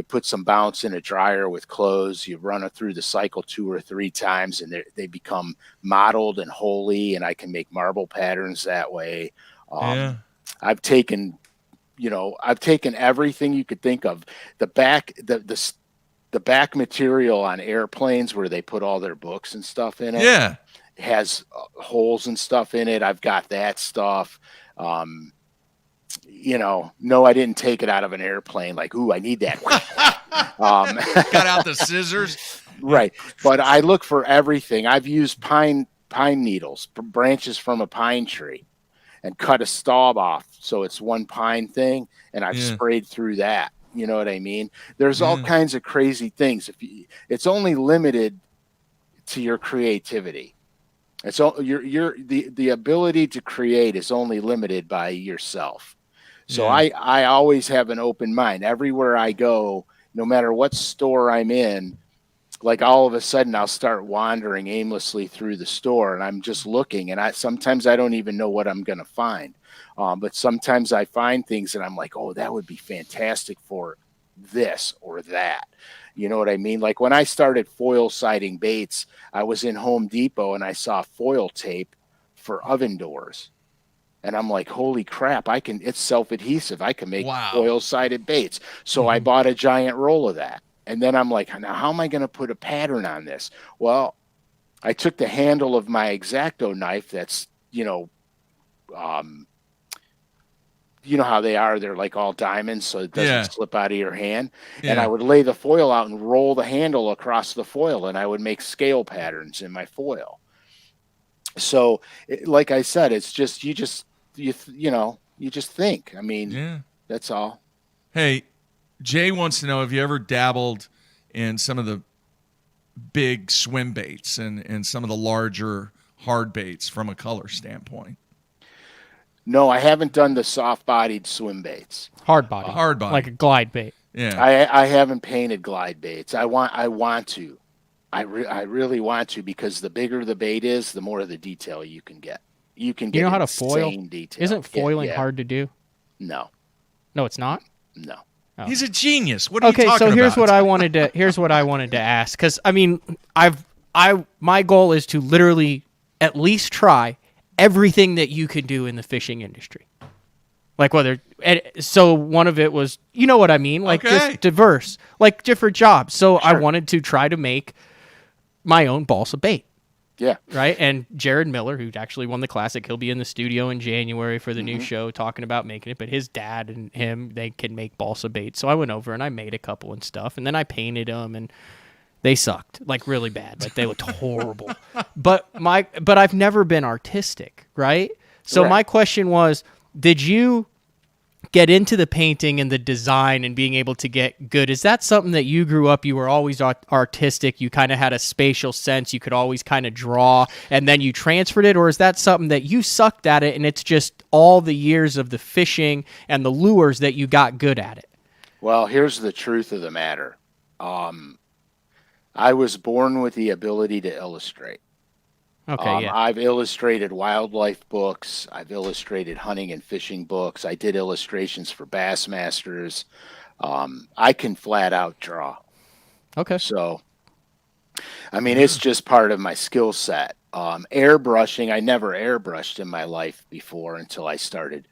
put some bounce in a dryer with clothes, you run it through the cycle 2 or 3 times, and they become mottled and holy, and I can make marble patterns that way. I've taken everything you could think of. The back material on airplanes where they put all their books and stuff in it has holes and stuff in it. I've got that stuff. No, I didn't take it out of an airplane. Like, ooh, I need that. Got out the scissors. Right. But I look for everything. I've used pine needles, branches from a pine tree, and cut a stub off. So it's one pine thing. And I've sprayed through that. You know what I mean? There's all kinds of crazy things. It's only limited to your creativity. It's all the ability to create is only limited by yourself. So I always have an open mind everywhere I go, no matter what store I'm in. Like all of a sudden I'll start wandering aimlessly through the store and I'm just looking, and sometimes I don't even know what I'm going to find. But sometimes I find things and I'm like, oh, that would be fantastic for this or that. You know what I mean? Like when I started foil siding baits, I was in Home Depot and I saw foil tape for oven doors. And I'm like, holy crap, it's self-adhesive. I can make foil sided baits. So I bought a giant roll of that. And then I'm like, now how am I going to put a pattern on this? Well, I took the handle of my X-Acto knife that's, you know how they are. They're like all diamonds, so it doesn't slip out of your hand. Yeah. And I would lay the foil out and roll the handle across the foil, and I would make scale patterns in my foil. So, like I said, it's just you just think. I mean, that's all. Hey, Jay wants to know, have you ever dabbled in some of the big swim baits and some of the larger hard baits from a color standpoint? No, I haven't done the soft-bodied swim baits. Hard body, like a glide bait. Yeah, I haven't painted glide baits. I want to. I really want to, because the bigger the bait is, the more of the detail you can get. You know how to foil? Detail. Isn't foiling hard to do? No, it's not. No. Oh. He's a genius. What are you talking about? Okay, so here's what I wanted to ask, because I mean, my goal is to literally at least try everything that you can do in the fishing industry. Like so one of it was, you know what I mean? Like just diverse, like different jobs. So sure. I wanted to try to make my own balsa bait. Yeah. Right. And Jared Miller, who actually won the Classic, he'll be in the studio in January for the new show talking about making it. But his dad and him, they can make balsa bait. So I went over and I made a couple and stuff. And then I painted them and they sucked, like really bad. Like they looked horrible. But I've never been artistic. Right. So my question was, did you get into the painting and the design and being able to get good? Is that something that you grew up, you were always artistic, you kind of had a spatial sense, you could always kind of draw, and then you transferred it? Or is that something that you sucked at it and it's just all the years of the fishing and the lures that you got good at it? Well, here's the truth of the matter. I was born with the ability to illustrate. Okay, yeah. I've illustrated wildlife books. I've illustrated hunting and fishing books. I did illustrations for Bassmasters. I can flat out draw. Okay. So, I mean, it's just part of my skill set. Airbrushing, I never airbrushed in my life before until I started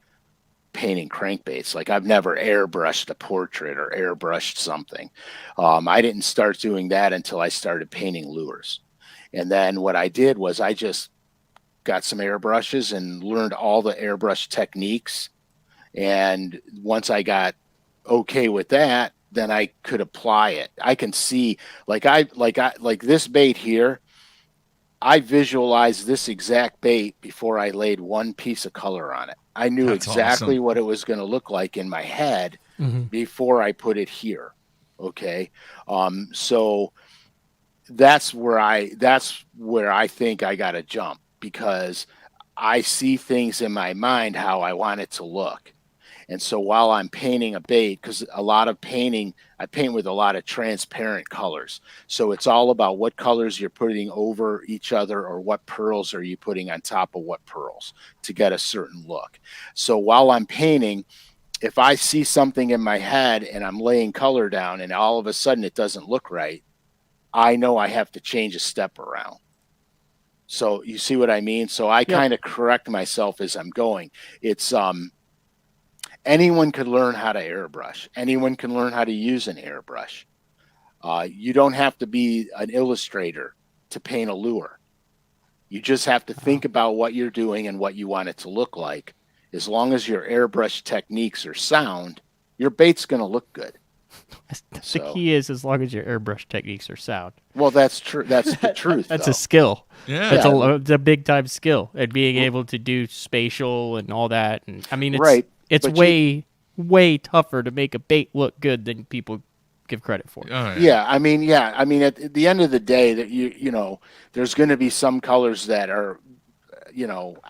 painting crankbaits. Like I've never airbrushed a portrait or airbrushed something. I didn't start doing that until I started painting lures. And then what I did was I just got some airbrushes and learned all the airbrush techniques. And once I got okay with that, then I could apply it. I can see like this bait here. I visualized this exact bait before I laid one piece of color on it. I knew That's exactly awesome. what it was going to look like in my head Mm-hmm. before I put it here. Okay. So that's where I think I got to jump, because I see things in my mind how I want it to look. And so while I'm painting a bait, because a lot of painting, I paint with a lot of transparent colors. So it's all about what colors you're putting over each other, or what pearls are you putting on top of what pearls to get a certain look. So while I'm painting, if I see something in my head and I'm laying color down and all of a sudden it doesn't look right, I know I have to change a step around. So you see what I mean? So I kind of correct myself as I'm going. It's anyone could learn how to airbrush. Anyone can learn how to use an airbrush. You don't have to be an illustrator to paint a lure. You just have to think about what you're doing and what you want it to look like. As long as your airbrush techniques are sound, your bait's going to look good. The key is as long as your airbrush techniques are sound. Well, that's true. That's the truth. That's though. a skill. Yeah. That's it's a big time skill, and being able to do spatial and all that. And I mean, it's Right, it's but way tougher to make a bait look good than people give credit for. Oh, Yeah, I mean, at the end of the day, that you know, there's going to be some colors that are,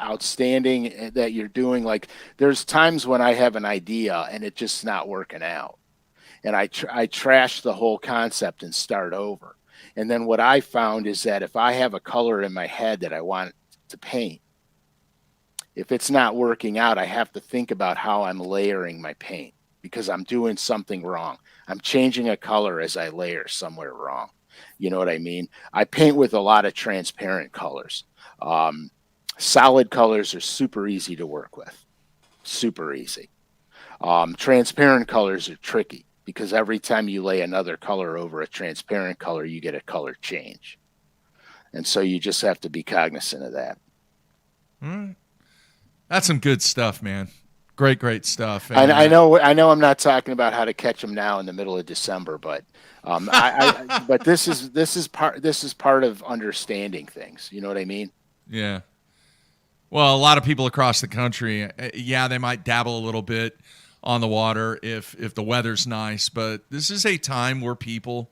outstanding that you're doing. Like there's times when I have an idea and it just not working out, and I trash the whole concept and start over. And then what I found is that if I have a color in my head that I want to paint, if it's not working out, I have to think about how I'm layering my paint, because I'm doing something wrong. I'm changing a color as I layer somewhere wrong. You know what I mean? I paint with a lot of transparent colors. Solid colors are super easy to work with. Super easy. Transparent colors are tricky, because every time you lay another color over a transparent color, you get a color change. And so you just have to be cognizant of that. That's some good stuff, man. Great stuff. And I know I'm not talking about how to catch them now in the middle of December, but but this is part of understanding things. You know what I mean? Yeah. Well, a lot of people across the country, they might dabble a little bit on the water if the weather's nice, but this is a time where people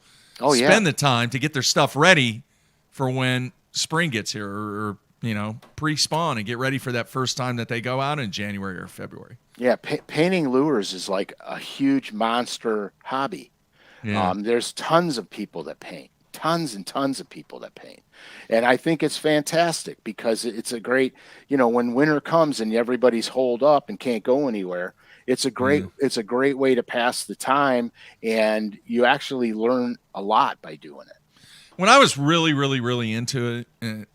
spend the time to get their stuff ready for when spring gets here, or pre-spawn, and get ready for that first time that they go out in January or February. Yeah, painting lures is like a huge monster hobby. Yeah. There's tons of people that paint, tons and tons of people that paint. And I think it's fantastic, because it's a great, when winter comes and everybody's holed up and can't go anywhere, it's a great way to pass the time, and you actually learn a lot by doing it. When I was really, really, really into it,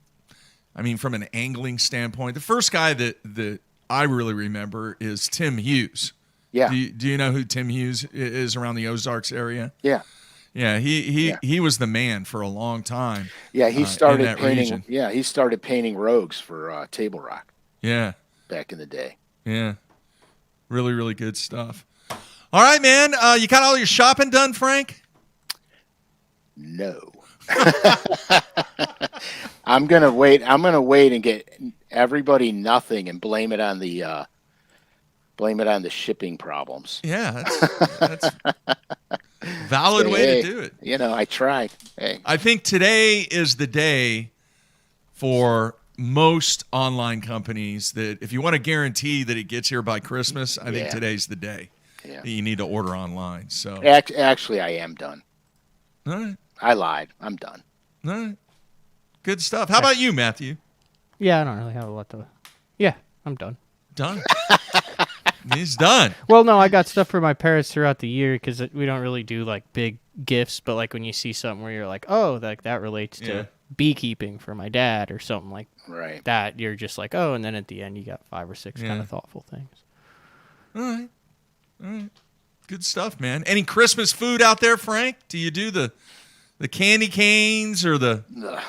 from an angling standpoint, the first guy that I really remember is Tim Hughes. Yeah. Do you know who Tim Hughes is around the Ozarks area? Yeah. Yeah, he was the man for a long time. Yeah, he started in that painting. region. Yeah, he started painting rogues for Table Rock. Yeah, back in the day. Yeah, really, really good stuff. All right, man. You got all your shopping done, Frank? No. I'm gonna wait and get everybody nothing and blame it on the shipping problems. Yeah, that's valid way to do it. I tried. Hey. I think today is the day for most online companies that if you want to guarantee that it gets here by Christmas, I think today's the day. Yeah. that you need to order online. So, Actually, I am done. all right, I lied. I'm done. all right, good stuff. How about you, Matthew? Yeah, I don't really have a lot to. Yeah, I'm done. Done. He's done. Well, no, I got stuff for my parents throughout the year because we don't really do like big gifts, but like when you see something where you're like, oh, that relates to Yeah. beekeeping for my dad or something like Right. that, you're just like, oh, and then at the end you got 5 or 6 kind Yeah. of thoughtful things. All right. Good stuff, man. Any Christmas food out there, Frank? Do you do the candy canes or the Ugh,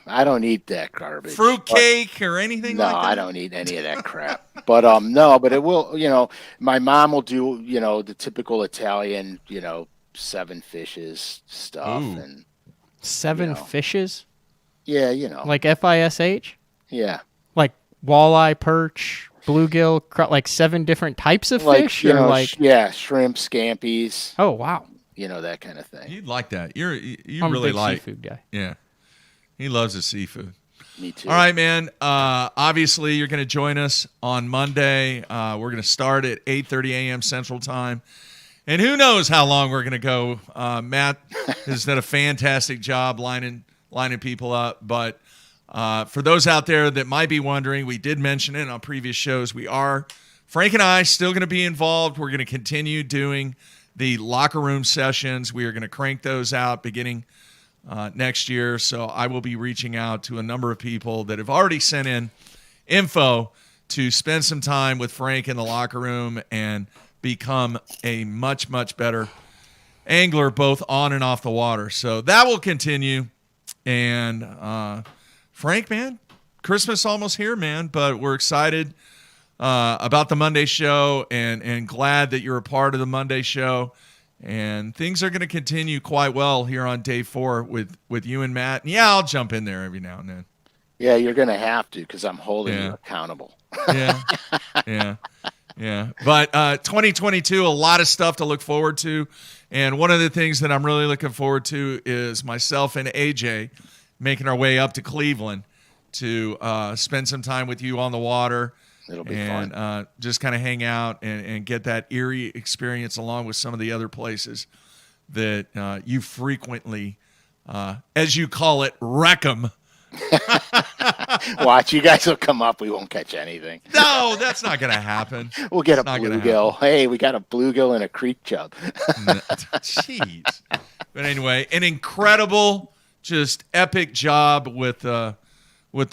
I don't eat that garbage. fruit cake or anything No, like that? I don't eat any of that crap. But no, but it will. My mom will do the typical Italian 7 fishes stuff, Ooh. and 7 know. fishes? yeah, Like FISH? yeah, Like walleye, perch, bluegill, like 7 different types of like fish? Or like, shrimp, scampies, oh, wow. that kind of thing. You'd like that. You I'm really a big like. seafood guy. Yeah. He loves the seafood. Me too. All right, man. Obviously, you're going to join us on Monday. We're going to start at 8:30 a.m. Central Time. And who knows how long we're going to go. Matt has done a fantastic job lining people up. But for those out there that might be wondering, we did mention it on previous shows. Frank and I, still going to be involved. We're going to continue doing the locker room sessions. We are going to crank those out beginning next year. So I will be reaching out to a number of people that have already sent in info to spend some time with Frank in the locker room and become a much, much better angler both on and off the water. So that will continue. And Frank, man, Christmas almost here, man, but we're excited about the Monday show and glad that you're a part of the Monday show. And things are going to continue quite well here on day 4 with you and Matt. And yeah, I'll jump in there every now and then. Yeah, you're gonna have to because I'm holding Yeah. you accountable. Yeah, yeah. But 2022, a lot of stuff to look forward to. And one of the things that I'm really looking forward to is myself and AJ making our way up to Cleveland to spend some time with you on the water. It'll be and fun. just kind of hang out and get that Erie experience along with some of the other places that you frequently, as you call it, wreck 'em. Watch, you guys will come up. We won't catch anything. No, that's not going to happen. We'll get a It's not gonna bluegill. Hey, we got a bluegill and a creek chub. Jeez. But anyway, an incredible, just epic job with the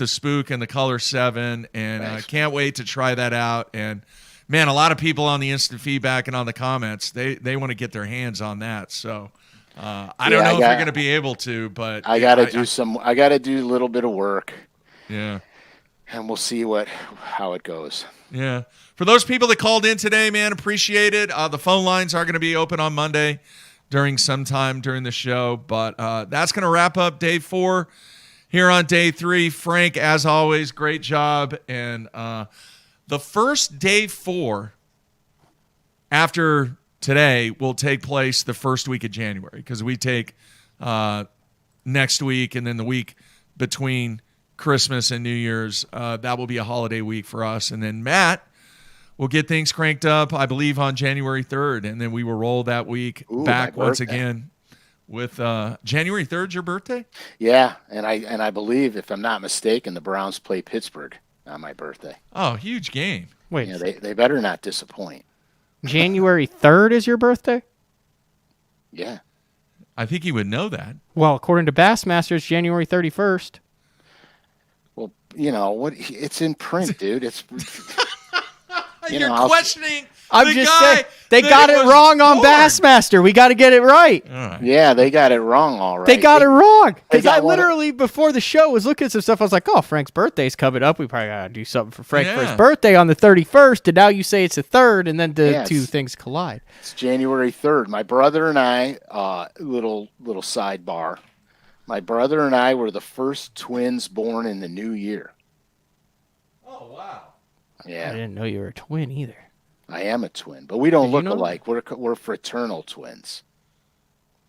Spook and the Color 7, and Nice. can't wait to try that out. And man, a lot of people on the instant feedback and on the comments, they want to get their hands on that. So I don't know if you're going to be able to, but I got to do I got to do a little bit of work, yeah. and we'll see how it goes. Yeah. For those people that called in today, man, appreciate it. The phone lines are going to be open on Monday sometime during the show. But that's going to wrap up day 4 here on day 3. Frank, as always, great job. And the first day 4 after today will take place the first week of January because we take next week and then the week between Christmas and New Year's. That will be a holiday week for us. And then Matt will get things cranked up, I believe, on January 3rd. And then we will roll that week back once again with January 3rd, your birthday? Yeah, and I believe, if I'm not mistaken, the Browns play Pittsburgh on my birthday. Oh, huge game. Wait, Yeah, they better not disappoint. January 3rd is your birthday? Yeah. I think he would know that. Well, according to Bassmaster, it's January 31st. Well, what? It's in print, dude. It's. You're I'll- questioning I'm the just guy saying, they that got it was wrong on born. Bassmaster. We got to get it right. All right. Yeah, they got it wrong. All right. They got it wrong. Because got I one of- literally, before the show, was looking at some stuff. I was like, oh, Frank's birthday's coming up. We probably got to do something for Frank for Yeah. his birthday on the 31st. And now you say it's the 3rd, and then the Yes. two things collide. It's January 3rd. My brother and I, little sidebar. My brother and I were the first twins born in the new year. Oh, wow. I Yeah, didn't know you were a twin either. I am a twin, but we don't Did you look know that? alike. We're fraternal twins.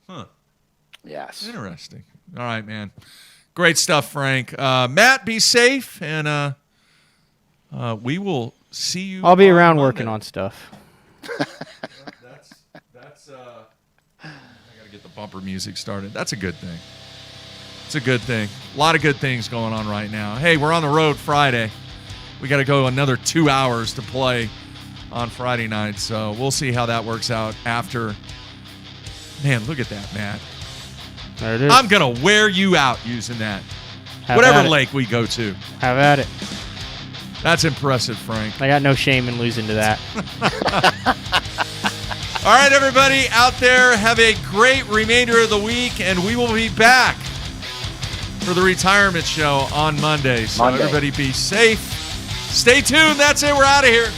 Huh. Yes. Interesting. All right, man. Great stuff, Frank. Matt, be safe, and we will see you I'll be on around Monday. working on stuff. I gotta get the bumper music started. That's a good thing. It's a good thing. A lot of good things going on right now. Hey, we're on the road Friday. We got to go another 2 hours to play on Friday night, so we'll see how that works out after. Man, look at that, Matt. There it is. I'm going to wear you out using that. Have Whatever at it. lake we go to. Have at it. That's impressive, Frank. I got no shame in losing to that. All right, everybody out there, have a great remainder of the week, and we will be back for the retirement show on Monday. So everybody be safe. Stay tuned. That's it. We're out of here.